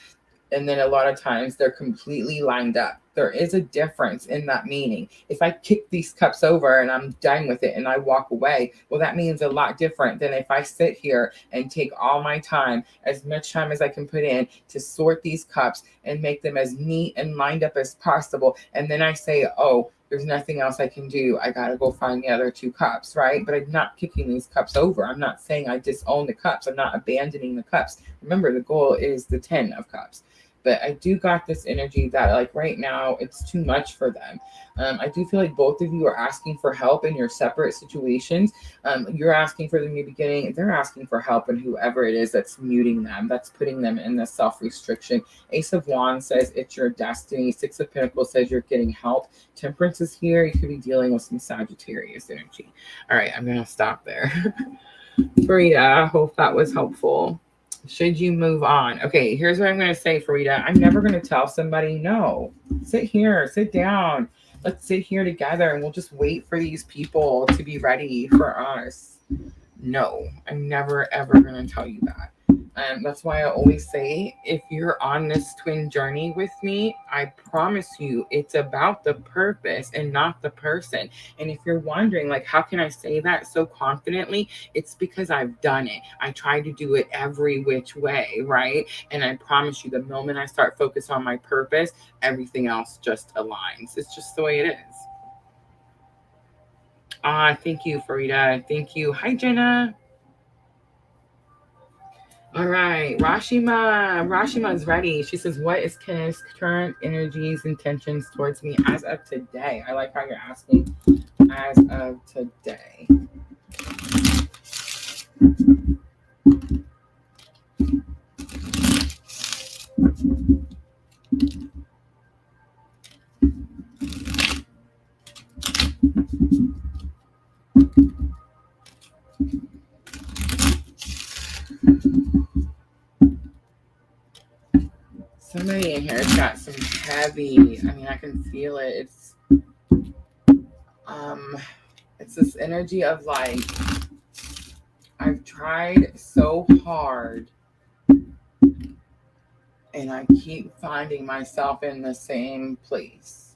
And then a lot of times they're completely lined up. There is a difference in that meaning. If I kick these cups over and I'm done with it and I walk away, well, that means a lot different than if I sit here and take all my time, as much time as I can put in to sort these cups and make them as neat and lined up as possible. And then I say, oh, there's nothing else I can do. I got to go find the other two cups, right? But I'm not kicking these cups over. I'm not saying I disown the cups. I'm not abandoning the cups. Remember, the goal is the 10 of cups. But I do got this energy that like right now it's too much for them. I do feel like both of you are asking for help in your separate situations. You're asking for the new beginning. They're asking for help, and whoever it is that's muting them, that's putting them in the self-restriction. Ace of Wands says it's your destiny. Six of Pentacles says you're getting help. Temperance is here. You could be dealing with some Sagittarius energy. All right, I'm going to stop there. Frida, I hope that was helpful. Should you move on? Okay, here's what I'm going to say, Farida. I'm never going to tell somebody, no, sit here, sit down. Let's sit here together and we'll just wait for these people to be ready for us. No, I'm never, ever going to tell you that. That's why I always say, if you're on this twin journey with me, I promise you it's about the purpose and not the person. And if you're wondering, like, how can I say that so confidently? It's because I've done it. I try to do it every which way, right? And I promise you, the moment I start focus on my purpose, everything else just aligns. It's just the way it is. Thank you, Farida. Thank you. Hi, Jenna. All right, Rashima. Rashima is ready. She says, what is Kenneth's current energies, intentions towards me as of today? I like how you're asking as of today. Somebody in here has got some heavy, I mean, I can feel it. It's this energy of like, I've tried so hard and I keep finding myself in the same place.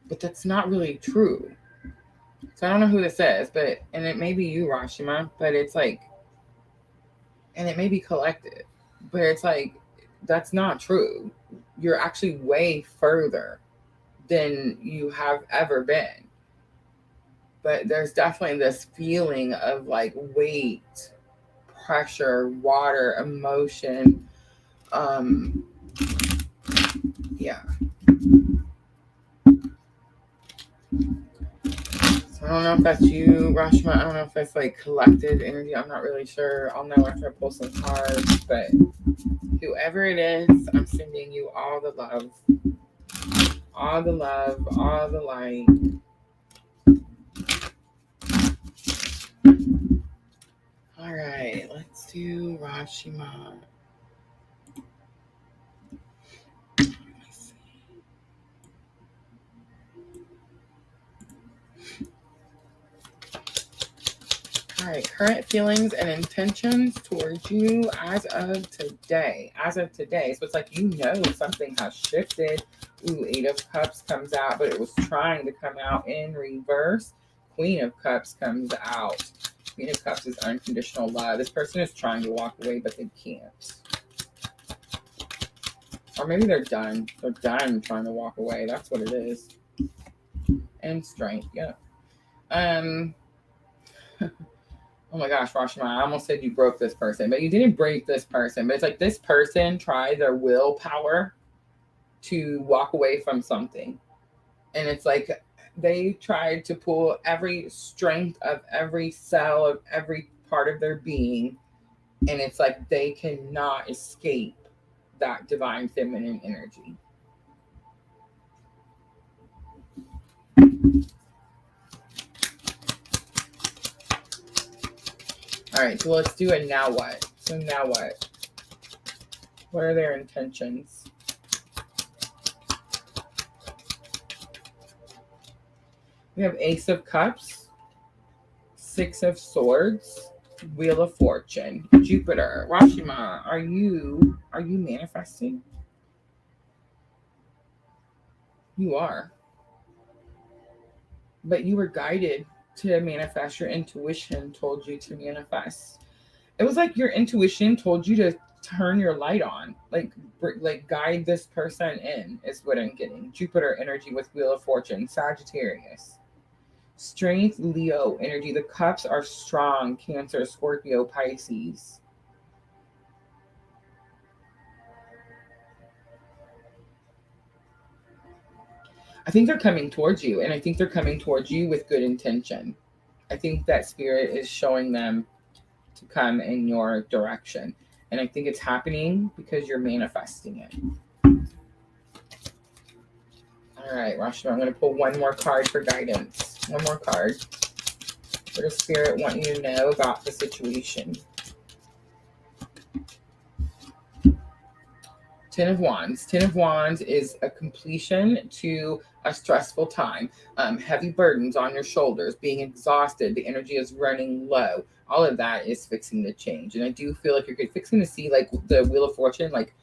But that's not really true. So I don't know who this is, and it may be you, Rashima, but it's like, and it may be collective, but it's like, that's not true. You're actually way further than you have ever been. but there's definitely this feeling of like weight, pressure, water, emotion. Yeah. So I don't know if that's you, Rashma. I don't know if that's like collected energy. I'm not really sure. I'll know after I pull some cards. But whoever it is, I'm sending you all the love, all the love, all the light. All right, let's do Rashima. All right, current feelings and intentions towards you as of today. As of today. So it's like, you know, something has shifted. Ooh, Eight of Cups comes out, but it was trying to come out in reverse. Queen of Cups comes out. Queen of Cups is unconditional love. This person is trying to walk away, but they can't. Or maybe they're done. They're done trying to walk away. That's what it is. And strength, yeah. Oh my gosh, Rashima, I almost said you broke this person, but you didn't break this person. But it's like this person tried their willpower to walk away from something. And it's like they tried to pull every strength of every cell of every part of their being. And it's like they cannot escape that divine feminine energy. All right, so let's do it now what? So now what? What are their intentions? We have Ace of Cups, Six of Swords, Wheel of Fortune, Jupiter. Rashima, are you manifesting? You are. But you were guided to manifest. Your intuition told you to manifest. It was like your intuition told you to turn your light on, like guide this person in, is what I'm getting. Jupiter energy with Wheel of Fortune, Sagittarius. Strength, Leo energy. The cups are strong. Cancer, Scorpio, Pisces. I think they're coming towards you, and I think they're coming towards you with good intention. I think that spirit is showing them to come in your direction. And I think it's happening because you're manifesting it. All right, Rashma, I'm going to pull one more card for guidance. One more card. What does spirit want you to know about the situation? Ten of Wands. Ten of Wands is a completion to a stressful time. Heavy burdens on your shoulders, being exhausted, the energy is running low. All of that is fixing to change. And I do feel like you're fixing to see like the Wheel of Fortune, like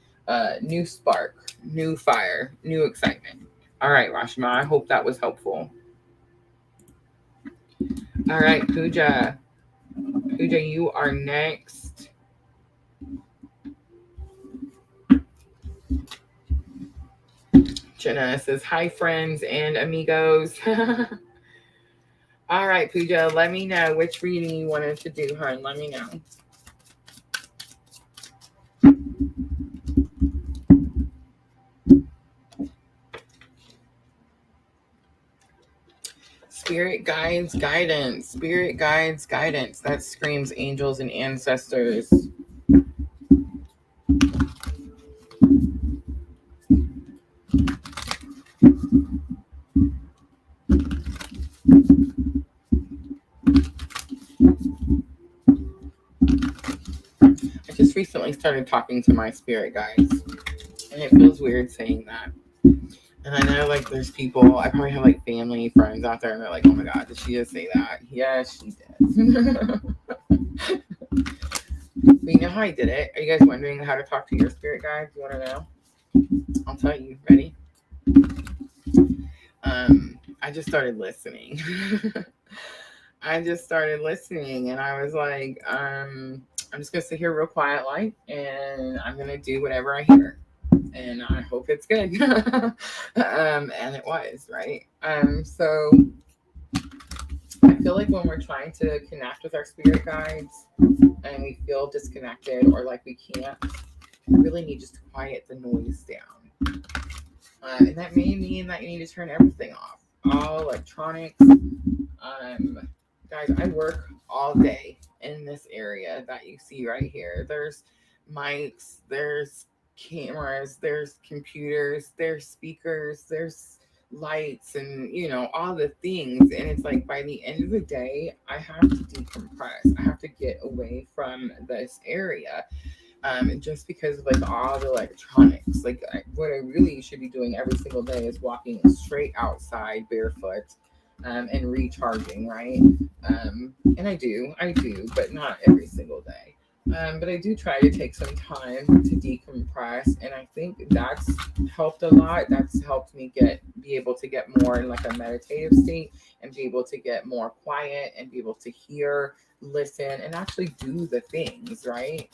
new spark, new fire, new excitement. All right, Rashima, I hope that was helpful. All right, Pooja. Pooja, you are next. Jenna says, hi, friends and amigos. All right, Pooja, let me know which reading you wanted to do, hon. Let me know. Spirit guides guidance. Spirit guides guidance. That screams angels and ancestors. I just recently started talking to my spirit guides, and it feels weird saying that. And I know, like, there's people, I probably have, like, family, friends out there, and they're like, oh my God, did she just say that? Yes, she did. But you know how I did it? Are you guys wondering how to talk to your spirit guides? You want to know? I'll tell you. Ready? I just started listening. I just started listening, and I was like, I'm just going to sit here real quiet, like, and I'm going to do whatever I hear. And I hope it's good. And it was, right? So I feel like when we're trying to connect with our spirit guides and we feel disconnected or like we can't, we really need just to quiet the noise down. And that may mean that you need to turn everything off, all electronics. Guys, I work all day in this area that you see right here. There's mics, there's cameras, there's computers, there's speakers, there's lights, and all the things. And it's like by the end of the day, I have to decompress. I have to get away from this area. Just because of like all the electronics. What I really should be doing every single day is walking straight outside barefoot, and recharging, right? And I do, but not every single day. But I do try to take some time to decompress, and I think that's helped a lot. That's helped me be able to get more in like a meditative state and be able to get more quiet and be able to hear, listen, and actually do the things, right?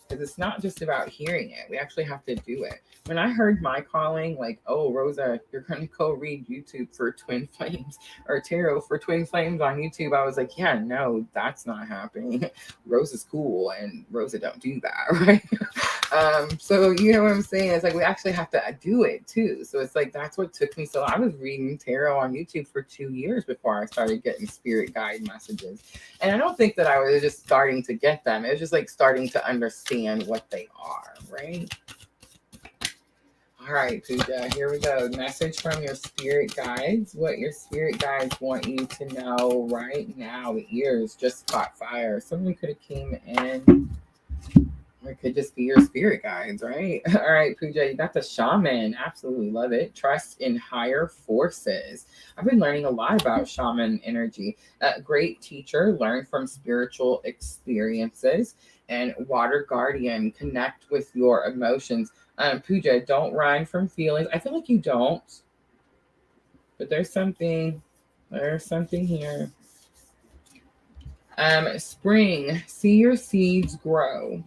Because it's not just about hearing it. We actually have to do it. When I heard my calling, like, oh, Rosa, you're going to go read YouTube for Twin Flames or tarot for Twin Flames on YouTube, I was like, yeah, no, that's not happening. Rosa's cool and Rosa don't do that, right? So you know what I'm saying? It's like we actually have to do it too. So it's like that's what took me so long. I was reading tarot on YouTube for 2 years before I started getting spirit guide messages. And I don't think that I was just starting to get them. It was just like starting to understand what they are, right? All right, Pooja, here we go. Message from your spirit guides. What your spirit guides want you to know right now. The ears just caught fire. Somebody could have came in. Or it could just be your spirit guides, right? All right, Pooja, you got the shaman. Absolutely love it. Trust in higher forces. I've been learning a lot about shaman energy. Great teacher, learn from spiritual experiences. And water guardian, connect with your emotions. Pooja, don't run from feelings. I feel like you don't, but there's something here. Spring, see your seeds grow.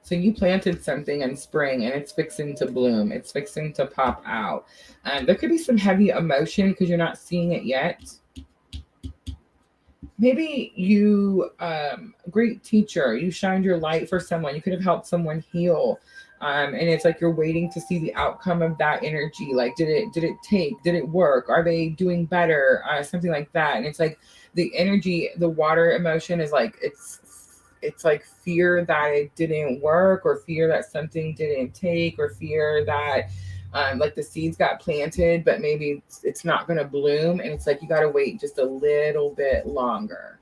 So you planted something in spring and it's fixing to bloom. It's fixing to pop out. There could be some heavy emotion because you're not seeing it yet. Maybe you, great teacher, you shined your light for someone. You could have helped someone heal. And it's like you're waiting to see the outcome of that energy. Like, did it work? Are they doing better? Something like that. And it's like the energy, the water emotion is like, it's like fear that it didn't work, or fear that something didn't take, or fear that like the seeds got planted, but maybe it's not going to bloom. And it's like, you got to wait just a little bit longer.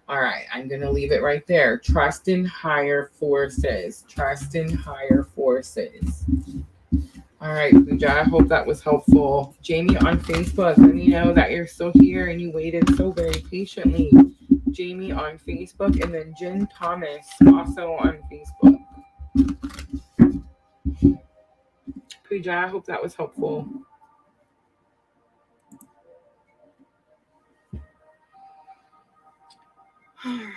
All right. I'm going to leave it right there. Trust in higher forces. Trust in higher forces. All right, Pooja, I hope that was helpful. Jamie on Facebook, let me know that you're still here and you waited so very patiently. Jamie on Facebook, and then Jen Thomas also on Facebook. Pooja, I hope that was helpful. All right.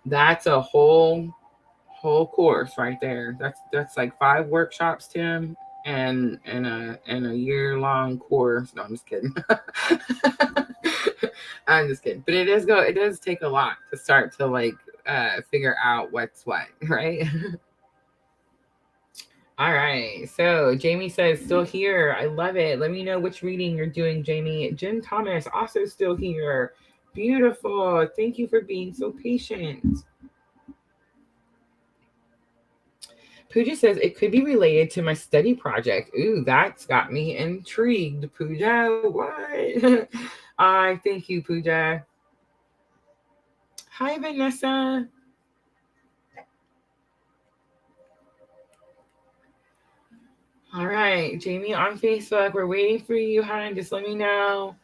That's a whole course right there. That's like 5 workshops, Tim, and a year-long course. No, I'm just kidding. I'm just kidding. But it does take a lot to start to like figure out what's what, right? All right. So Jamie says, still here. I love it. Let me know which reading you're doing, Jamie. Jen Thomas, also still here. Beautiful. Thank you for being so patient. Pooja says, it could be related to my study project. Ooh, that's got me intrigued. Pooja, what? Thank you, Pooja. Hi, Vanessa. All right, Jamie on Facebook. We're waiting for you, hon. Just let me know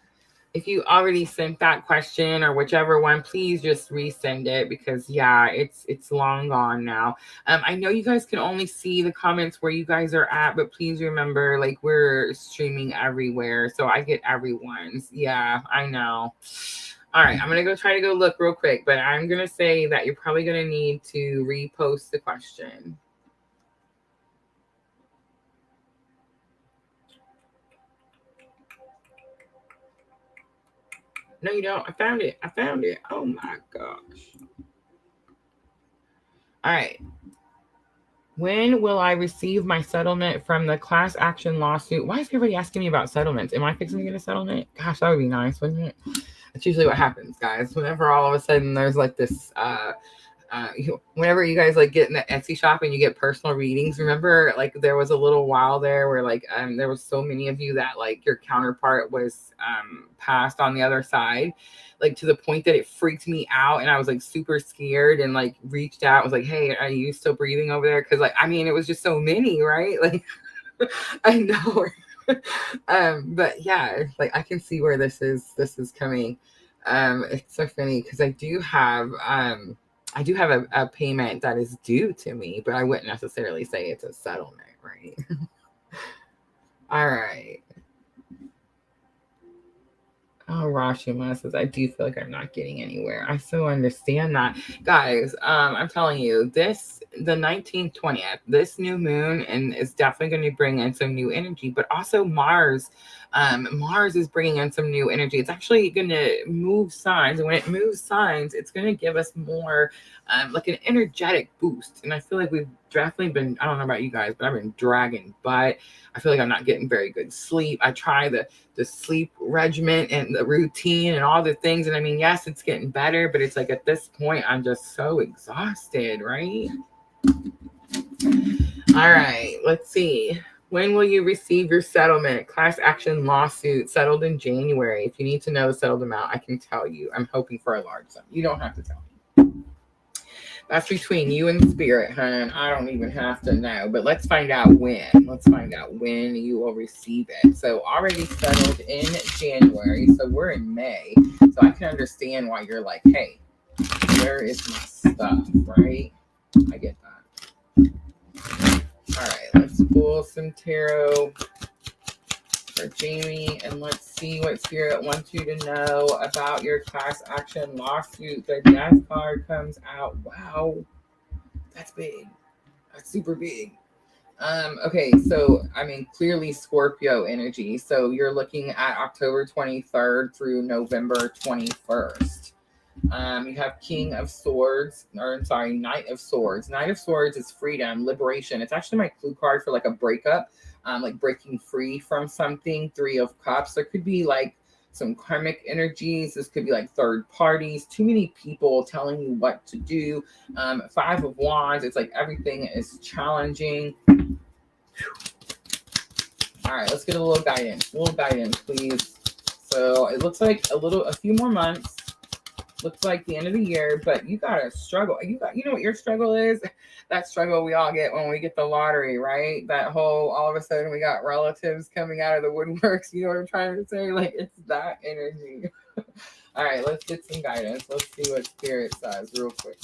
if you already sent that question or whichever one. Please just resend it, because yeah, it's long gone now. I know you guys can only see the comments where you guys are at, but please remember, like, we're streaming everywhere, so I get everyone's. Yeah, I know. All right, I'm gonna go try to go look real quick, but I'm gonna say that you're probably gonna need to repost the question. No, you don't. I found it. I found it. Oh my gosh. All right. When will I receive my settlement from the class action lawsuit? Why is everybody asking me about settlements? Am I fixing to get a settlement? Gosh, that would be nice, wouldn't it? That's usually what happens, guys. Whenever all of a sudden there's like this whenever you guys like get in the Etsy shop and you get personal readings, remember like there was a little while there where like there was so many of you that like your counterpart was passed on the other side, like to the point that it freaked me out and I was like super scared and like reached out, was like, hey, are you still breathing over there? Because like I mean it was just so many, right? Like I know. But yeah, like I can see where this is coming. It's so funny because I do have a payment that is due to me, but I wouldn't necessarily say it's a settlement, right? All right. Oh, Rashima says, I do feel like I'm not getting anywhere. I so understand that. Guys, I'm telling you, the 19th, 20th, this new moon and is definitely going to bring in some new energy, but also Mars. Mars is bringing in some new energy. It's actually going to move signs. And when it moves signs, it's going to give us more like an energetic boost. And I feel like we've definitely been, I don't know about you guys, but I've been dragging butt. I feel like I'm not getting very good sleep. I try the sleep regimen and the routine and all the things. And I mean, yes, it's getting better, but it's like at this point, I'm just so exhausted, right? All right, let's see. When will you receive your settlement? Class action lawsuit settled in January. If you need to know the settled amount, I can tell you. I'm hoping for a large sum. You don't have to tell me. That's between you and spirit, hon. I don't even have to know. But let's find out when. Let's find out when you will receive it. So already settled in January. So we're in May. So I can understand why you're like, hey, where is my stuff, right? I get that. All right, let's pull some tarot for Jamie, and let's see what Spirit wants you to know about your class action lawsuit. The Death card comes out. Wow, that's big. That's super big. Okay, so I mean, clearly Scorpio energy. So you're looking at October 23rd through November 21st. You have King of Swords, or I'm sorry, Knight of Swords. Knight of Swords is freedom, liberation. It's actually my clue card for like a breakup, like breaking free from something. Three of Cups. There could be like some karmic energies. This could be like third parties, too many people telling you what to do. Five of Wands. It's like everything is challenging. All right, let's get a little guidance. A little guidance, please. So it looks like a few more months. Looks like the end of the year, but you gotta struggle. You know what your struggle is? That struggle we all get when we get the lottery, right? That whole all of a sudden we got relatives coming out of the woodworks. You know what I'm trying to say? Like it's that energy. All right, let's get some guidance. Let's see what Spirit says real quick.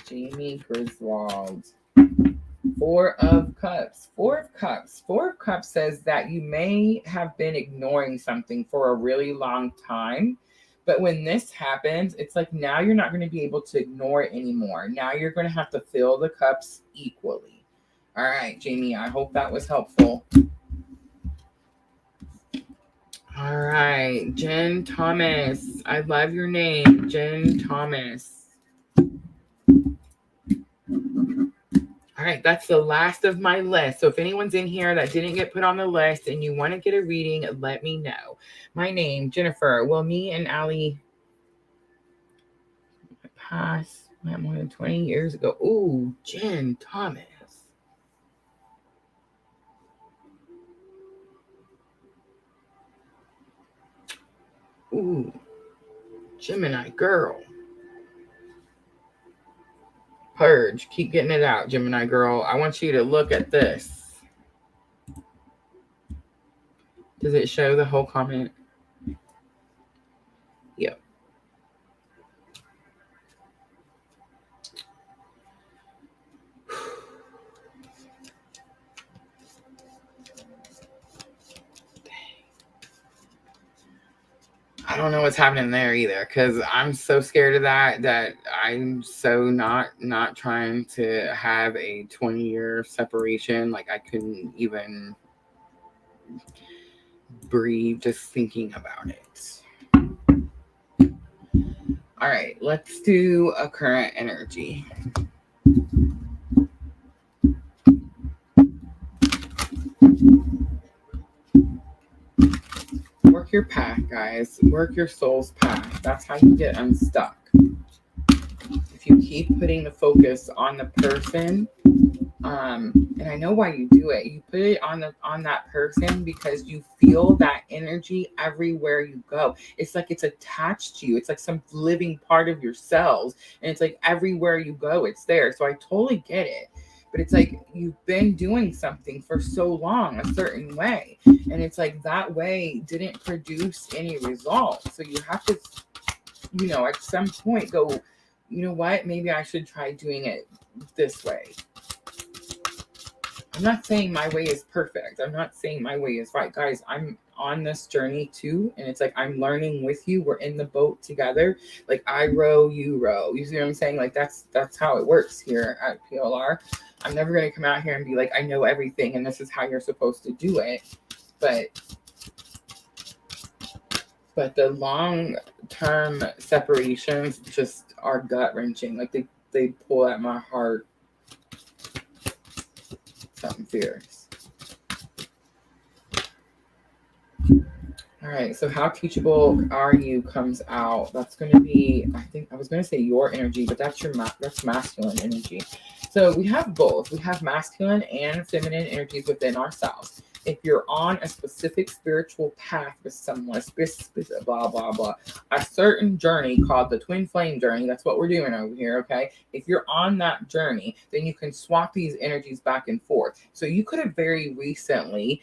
Jamie Griswold. Four of Cups. Four of Cups. Four of Cups says that you may have been ignoring something for a really long time. But when this happens, it's like now you're not going to be able to ignore it anymore. Now you're going to have to fill the cups equally. All right, Jamie, I hope that was helpful. All right, Jen Thomas. I love your name, Jen Thomas. All right, that's the last of my list. So if anyone's in here that didn't get put on the list and you want to get a reading, let me know. My name, Jennifer. Will me and Allie pass more than 20 years ago? Ooh, Jen Thomas. Ooh, Gemini girl. Purge. Keep getting it out, Gemini girl. I want you to look at this. Does it show the whole comment? Yep. I don't know what's happening there either, because I'm so scared of that I'm so not trying to have a 20-year separation. Like I couldn't even. breathe just thinking about it. All right, let's do a current energy. Work your path, guys. Work your soul's path. That's how you get unstuck. If you keep putting the focus on the person, and I know why you do it. You put it on that person because you feel that energy everywhere you go. It's like it's attached to you. It's like some living part of your cells, and it's like everywhere you go, it's there. So I totally get it. But it's like you've been doing something for so long a certain way, and it's like that way didn't produce any results. So you have to, at some point go, you know what? Maybe I should try doing it this way. I'm not saying my way is perfect. I'm not saying my way is right. Guys, I'm on this journey too. And it's like I'm learning with you. We're in the boat together. Like I row, you row. You see what I'm saying? Like that's how it works here at PLR. I'm never going to come out here and be like, I know everything and this is how you're supposed to do it. But the long-term separations just are gut-wrenching. Like they pull at my heart. Something fierce. All right, so how teachable are you comes out. That's going to be, I think I was going to say your energy, but that's that's masculine energy. So we have both. We have masculine and feminine energies within ourselves. If you're on a specific spiritual path with someone, blah, blah, blah, a certain journey called the twin flame journey, that's what we're doing over here, okay? If you're on that journey, then you can swap these energies back and forth. So you could have very recently,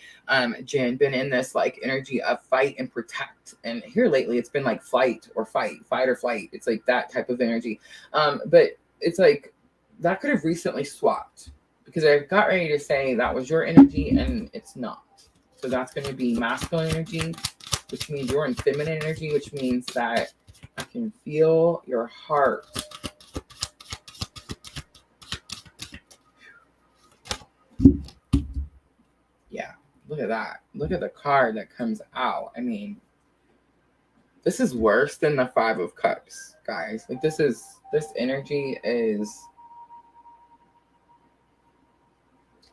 Jen, been in this like energy of fight and protect. And here lately, it's been like fight or flight. It's like that type of energy. But it's like that could have recently swapped. Because I got ready to say that was your energy and it's not. So that's going to be masculine energy, which means you're in feminine energy, which means that I can feel your heart. Yeah, look at that. Look at the card that comes out. I mean, this is worse than the Five of Cups, guys. Like this energy is...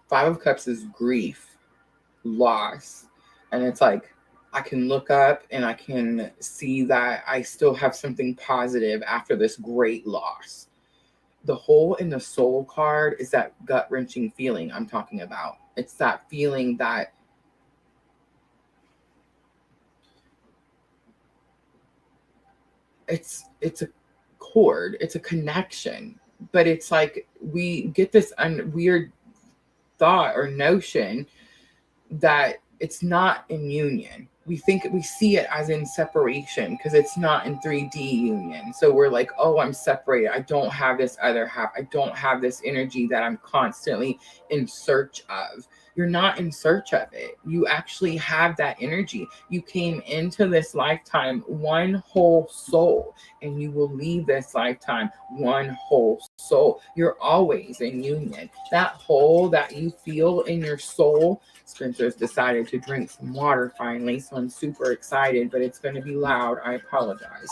Five of Cups is grief, loss. And it's like, I can look up and I can see that I still have something positive after this great loss. The hole in the soul card is that gut-wrenching feeling I'm talking about. It's that feeling that it's a cord, it's a connection, but it's like we get this weird thought or notion that it's not in union. We see it as in separation because it's not in 3D union. So we're like, oh, I'm separated. I don't have this other half. I don't have this energy that I'm constantly in search of. You're not in search of it. You actually have that energy. You came into this lifetime one whole soul, and you will leave this lifetime one whole soul. You're always in union. That hole that you feel in your soul, Spencer's decided to drink some water finally, so I'm super excited, but it's going to be loud. I apologize.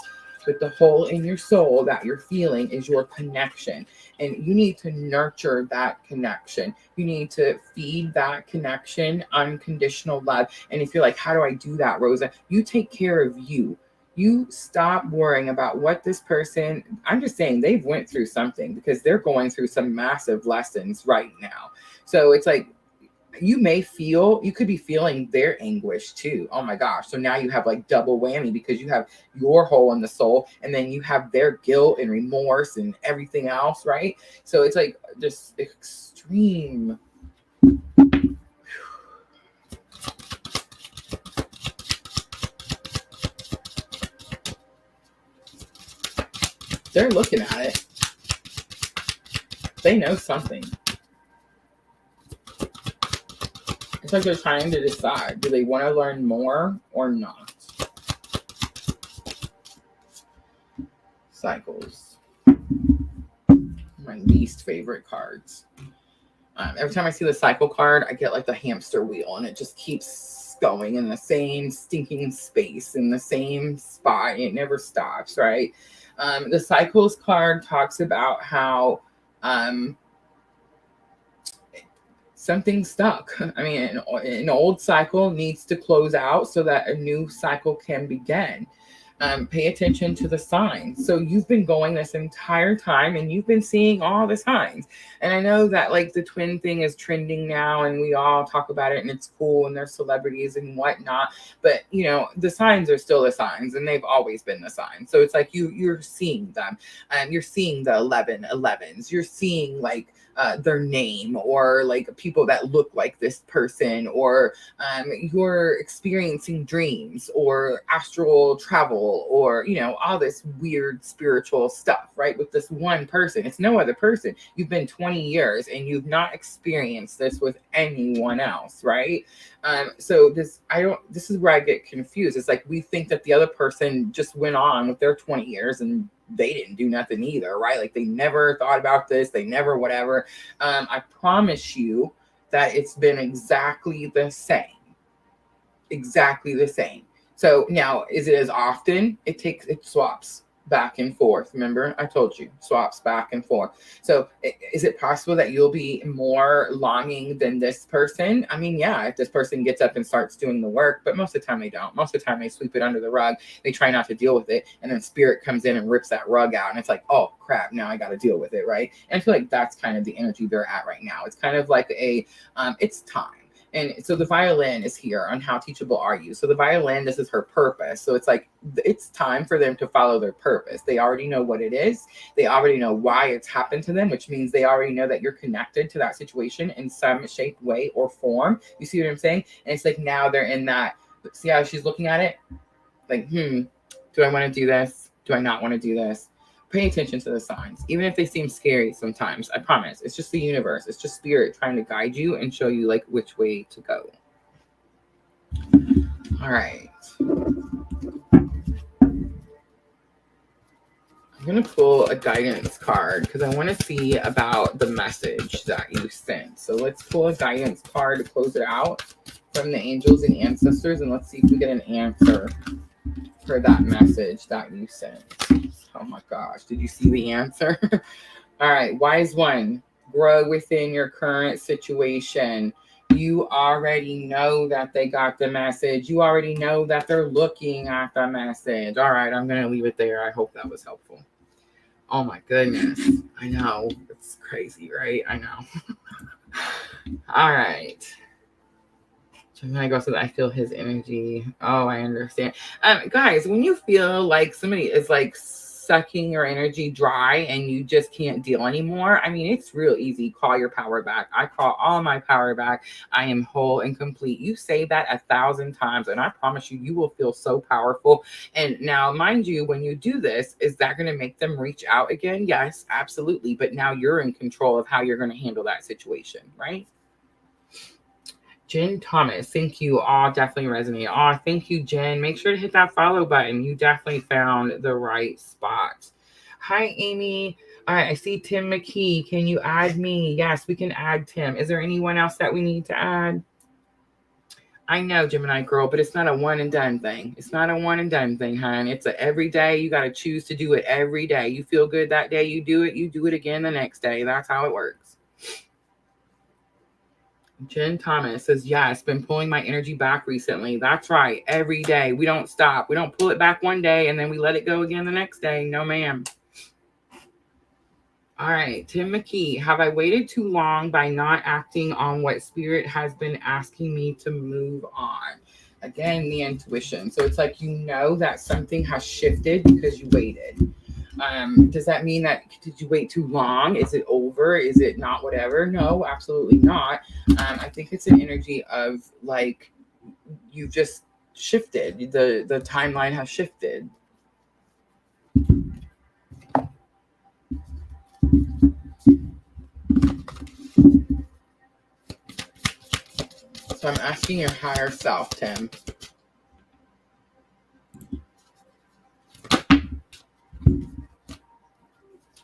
But the hole in your soul that you're feeling is your connection. And you need to nurture that connection. You need to feed that connection unconditional love. And if you're like, how do I do that, Rosa? You take care of you. You stop worrying about what this person... I'm just saying they've went through something because they're going through some massive lessons right now. So it's like, you could be feeling their anguish too. Oh my gosh. So now you have like double whammy because you have your hole in the soul and then you have their guilt and remorse and everything else, right? So it's like just extreme. They're looking at it. They know something. It's like they're trying to decide, do they want to learn more or not? Cycles. My least favorite cards. Every time I see the cycle card, I get like the hamster wheel and it just keeps going in the same stinking space, in the same spot. It never stops, right? The cycles card talks about how something's stuck. I mean, an old cycle needs to close out so that a new cycle can begin. Pay attention to the signs. So you've been going this entire time and you've been seeing all the signs. And I know that like the twin thing is trending now and we all talk about it and it's cool and there's celebrities and whatnot. But you know, the signs are still the signs and they've always been the signs. So it's like you're seeing them. You're seeing the 1111s. You're seeing like their name or like people that look like this person, or you're experiencing dreams or astral travel, or you know, all this weird spiritual stuff, right? With this one person, it's no other person. You've been 20 years and you've not experienced this with anyone else, right? So this is where I get confused. It's like we think that the other person just went on with their 20 years and they didn't do nothing either, right? Like they never thought about this, they never whatever. I promise you that it's been exactly the same. Exactly the same. So now, is it as often? It swaps back and forth. Remember, I told you, swaps back and forth. So is it possible that you'll be more longing than this person? I mean, yeah, if this person gets up and starts doing the work, but most of the time they don't. Most of the time they sweep it under the rug. They try not to deal with it. And then spirit comes in and rips that rug out. And it's like, oh crap, now I got to deal with it, right? And I feel like that's kind of the energy they're at right now. It's kind of like it's time. And so the violin is here on how teachable are you? So the violin, this is her purpose. So it's like, it's time for them to follow their purpose. They already know what it is. They already know why it's happened to them, which means they already know that you're connected to that situation in some shape, way, or form. You see what I'm saying? And it's like, now they're in that, see how she's looking at it? Like, do I want to do this? Do I not want to do this? Pay attention to the signs, even if they seem scary sometimes. I promise. It's just the universe. It's just spirit trying to guide you and show you like which way to go. All right. I'm going to pull a guidance card because I want to see about the message that you sent. So let's pull a guidance card to close it out from the angels and ancestors, and let's see if we get an answer for that message that you sent. Oh my gosh, did you see the answer? All right, wise one, grow within your current situation. You already know that they got the message. You already know that they're looking at the message. All right, I'm going to leave it there. I hope that was helpful. Oh my goodness. I know. It's crazy, right? I know. All right. Gemini goes so that I feel his energy. Oh, I understand. Guys, when you feel like somebody is like sucking your energy dry and you just can't deal anymore, I mean, it's real easy. Call your power back. I call all my power back. I am whole and complete. You say that 1,000 times, and I promise you, you will feel so powerful. And now, mind you, when you do this, is that going to make them reach out again? Yes, absolutely. But now you're in control of how you're going to handle that situation, right? Jen Thomas, thank you. All definitely resonate. Oh, thank you, Jen. Make sure to hit that follow button. You definitely found the right spot. Hi, Amy. All right, I see Tim McKee. Can you add me? Yes, we can add Tim. Is there anyone else that we need to add? I know, Gemini girl, but it's not a one and done thing. It's not a one and done thing, hon. It's a every day. You got to choose to do it every day. You feel good that day, you do it again the next day. That's how it works. Jen Thomas says, yes, been pulling my energy back recently. That's right. Every day. We don't stop. We don't pull it back one day and then we let it go again the next day. No, ma'am. All right. Tim McKee, have I waited too long by not acting on what spirit has been asking me to move on? Again, the intuition. So it's like, you know that something has shifted because you waited. Does that mean that, did you wait too long? Is it over? Is it not whatever? No, absolutely not. I think it's an energy of like, you just shifted. The timeline has shifted. So I'm asking your higher self, Tim.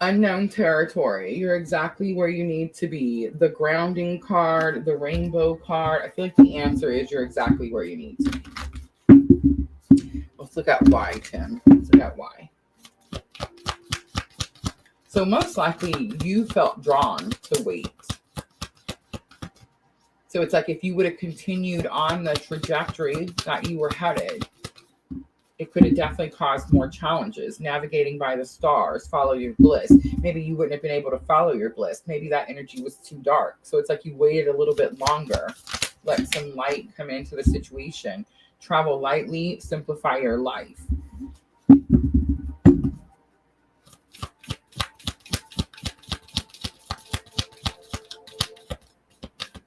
Unknown territory. You're exactly where you need to be. The grounding card, the rainbow card. I feel like the answer is you're exactly where you need to be. Let's look at why, Tim. Let's look at why. So most likely you felt drawn to wait. So it's like if you would have continued on the trajectory that you were headed, it could have definitely caused more challenges. Navigating by the stars, follow your bliss. Maybe you wouldn't have been able to follow your bliss. Maybe that energy was too dark. So it's like you waited a little bit longer. Let some light come into the situation. Travel lightly, simplify your life.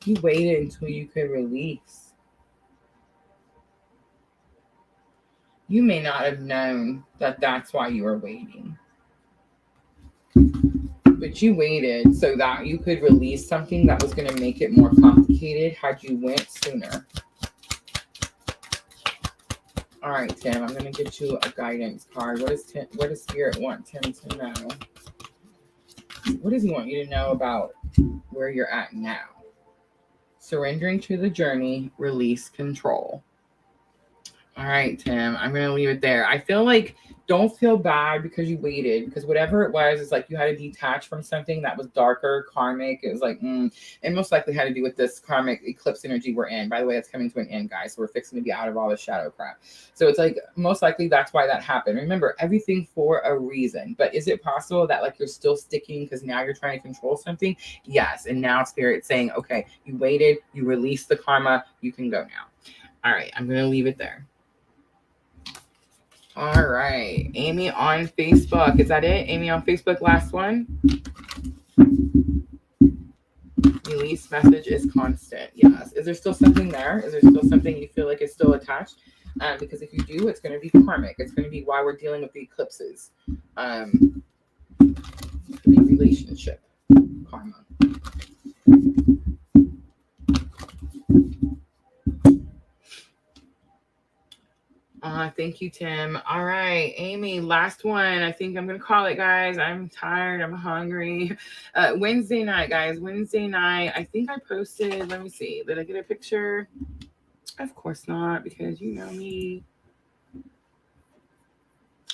You waited until you could release. You may not have known that that's why you were waiting. But you waited so that you could release something that was going to make it more complicated had you went sooner. All right, Tim, I'm going to get you a guidance card. What does Spirit want Tim to know? What does he want you to know about where you're at now? Surrendering to the journey, release control. All right, Tim, I'm going to leave it there. I feel like don't feel bad because you waited, because whatever it was, it's like you had to detach from something that was darker, karmic. It was like, it most likely had to do with this karmic eclipse energy we're in. By the way, it's coming to an end, guys. So we're fixing to be out of all the shadow crap. So it's like, most likely that's why that happened. Remember, everything for a reason. But is it possible that like you're still sticking because now you're trying to control something? Yes. And now Spirit's saying, okay, you waited, you released the karma, you can go now. All right, I'm going to leave it there. All right. Amy on Facebook. Is that it? Amy on Facebook, last one. Release message is constant. Yes. Is there still something there? Is there still something you feel like is still attached? Because if you do, it's going to be karmic. It's going to be why we're dealing with the eclipses. It could be relationship karma. Thank you, Tim. All right, Amy, last one. I think I'm going to call it, guys. I'm tired. I'm hungry. Wednesday night, guys. Wednesday night. I think I posted, let me see. Did I get a picture? Of course not, because you know me.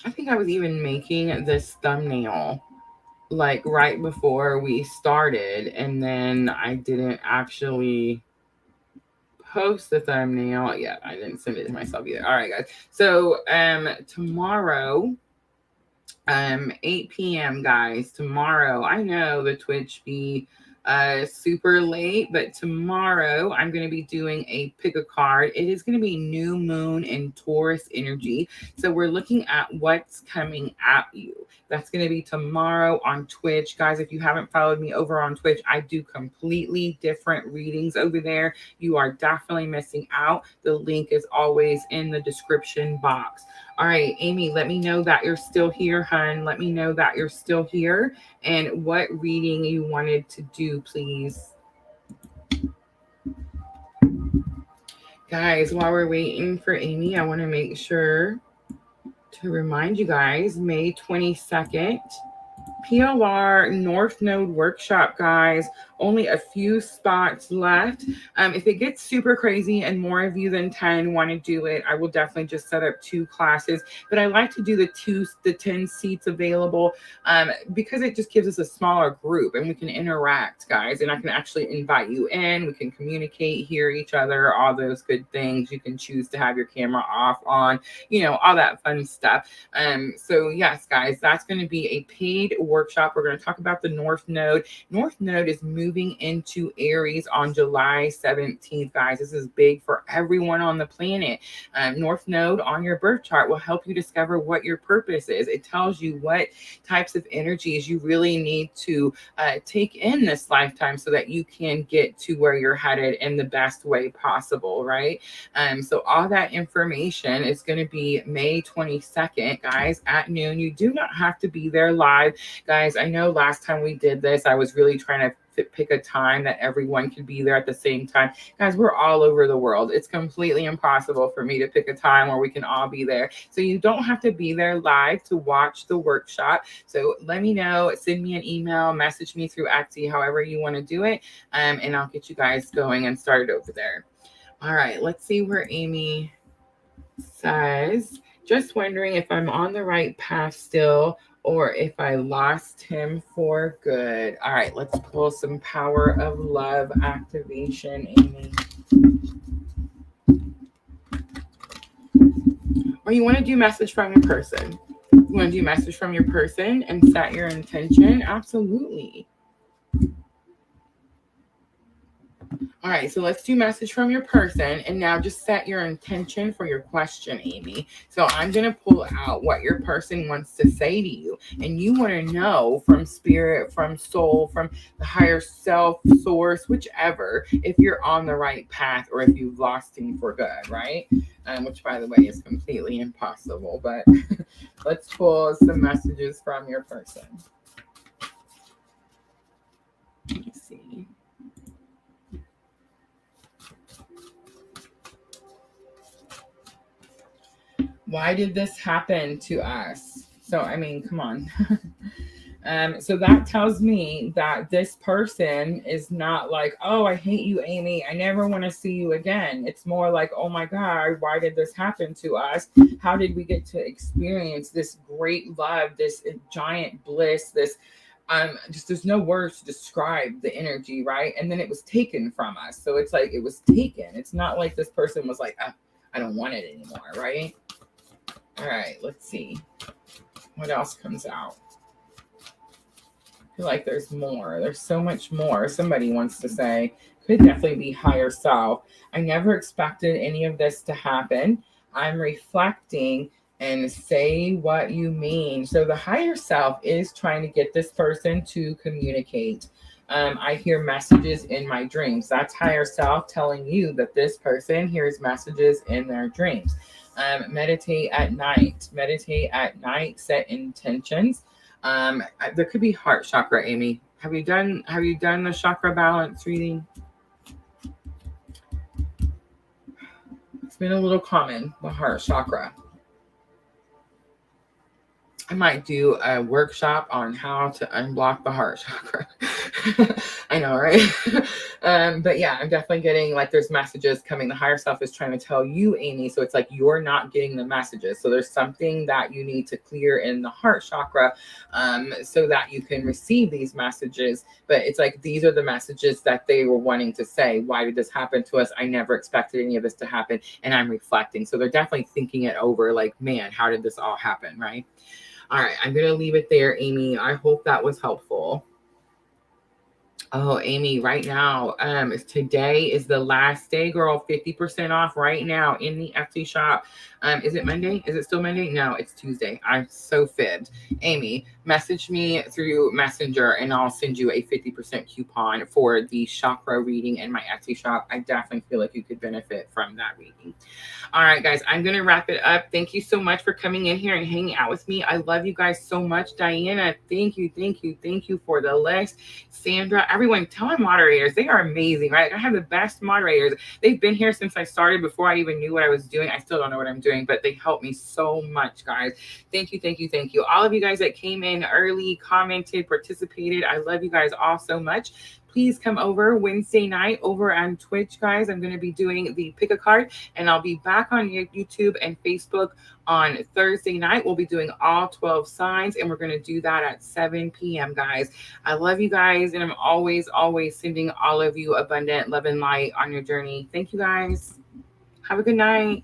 I think I was even making this thumbnail like right before we started, and then I didn't actually post the thumbnail. Yeah, I didn't send it to myself either. All right, guys. So tomorrow, 8 p.m. guys. Tomorrow, I know the Twitch be super late, but tomorrow I'm going to be doing a pick a card. It is going to be new moon and Taurus energy. So we're looking at what's coming at you. That's going to be tomorrow on Twitch. Guys, if you haven't followed me over on Twitch, I do completely different readings over there. You are definitely missing out. The link is always in the description box. All right, Amy, let me know that you're still here, hun. Let me know that you're still here and what reading you wanted to do, please. Guys, while we're waiting for Amy, I want to make sure to remind you guys, May 22nd, PLR North Node workshop, guys. Only a few spots left. If it gets super crazy and more of you than 10 want to do it, I will definitely just set up 2 classes. But I like to do the 10 seats available because it just gives us a smaller group and we can interact, guys. And I can actually invite you in. We can communicate, hear each other, all those good things. You can choose to have your camera off, on, all that fun stuff. So yes, guys, that's going to be a paid workshop. We're going to talk about the North Node. North Node is moving into Aries on July 17th, guys. This is big for everyone on the planet. North Node on your birth chart will help you discover what your purpose is. It tells you what types of energies you really need to take in this lifetime so that you can get to where you're headed in the best way possible, right? So all that information is going to be May 22nd, guys, at noon. You do not have to be there live. Guys, I know last time we did this, I was really trying to pick a time that everyone could be there at the same time. Guys, we're all over the world. It's completely impossible for me to pick a time where we can all be there. So you don't have to be there live to watch the workshop. So let me know, send me an email, message me through Etsy, however you want to do it. And I'll get you guys going and started over there. All right, let's see where Amy says, just wondering if I'm on the right path still or if I lost him for good. All right, let's pull some power of love activation, Amy. Or you want to do message from your person. You want to do message from your person and set your intention? Absolutely. All right, so let's do message from your person. And now just set your intention for your question, Amy. So I'm going to pull out what your person wants to say to you. And you want to know from spirit, from soul, from the higher self, source, whichever, if you're on the right path or if you've lost him for good, right? Which, by the way, is completely impossible. But let's pull some messages from your person. Let me see. Why did this happen to us? So, I mean, come on. So that tells me that this person is not like, oh, I hate you, Amy. I never want to see you again. It's more like, oh my God, why did this happen to us? How did we get to experience this great love, this giant bliss, this just there's no words to describe the energy, right? And then it was taken from us. So it's like it was taken. It's not like this person was like, I don't want it anymore, right? All right, let's see. What else comes out? I feel like there's more. There's so much more. Somebody wants to say, could definitely be higher self. I never expected any of this to happen. I'm reflecting and say what you mean. So the higher self is trying to get this person to communicate. I hear messages in my dreams. That's higher self telling you that this person hears messages in their dreams. Meditate at night. Meditate at night. Set intentions. There could be heart chakra, Amy. Have you done the chakra balance reading? It's been a little common, the heart chakra. I might do a workshop on how to unblock the heart chakra. I know, right? But yeah, I'm definitely getting like there's messages coming. The higher self is trying to tell you, Amy. So it's like you're not getting the messages. So there's something that you need to clear in the heart chakra so that you can receive these messages. But it's like these are the messages that they were wanting to say. Why did this happen to us? I never expected any of this to happen. And I'm reflecting. So they're definitely thinking it over like, man, how did this all happen, right? All right, I'm going to leave it there, Amy. I hope that was helpful. Oh, Amy, right now, today is the last day, girl. 50% off right now in the Etsy shop. Is it Monday? Is it still Monday? No, it's Tuesday. I'm so fibbed. Amy, message me through Messenger and I'll send you a 50% coupon for the chakra reading in my Etsy shop. I definitely feel like you could benefit from that reading. All right, guys, I'm going to wrap it up. Thank you so much for coming in here and hanging out with me. I love you guys so much. Diana, thank you for the list. Sandra, everyone, tell my moderators, they are amazing, right? I have the best moderators. They've been here since I started before I even knew what I was doing. I still don't know what I'm doing, but they help me so much, guys. Thank you. All of you guys that came in early, commented, participated. I love you guys all so much. Please come over Wednesday night over on Twitch, guys. I'm going to be doing the pick a card, and I'll be back on YouTube and Facebook on Thursday night. We'll be doing all 12 signs, and we're going to do that at 7 p.m., guys. I love you guys, and I'm always sending all of you abundant love and light on your journey. Thank you, guys. Have a good night.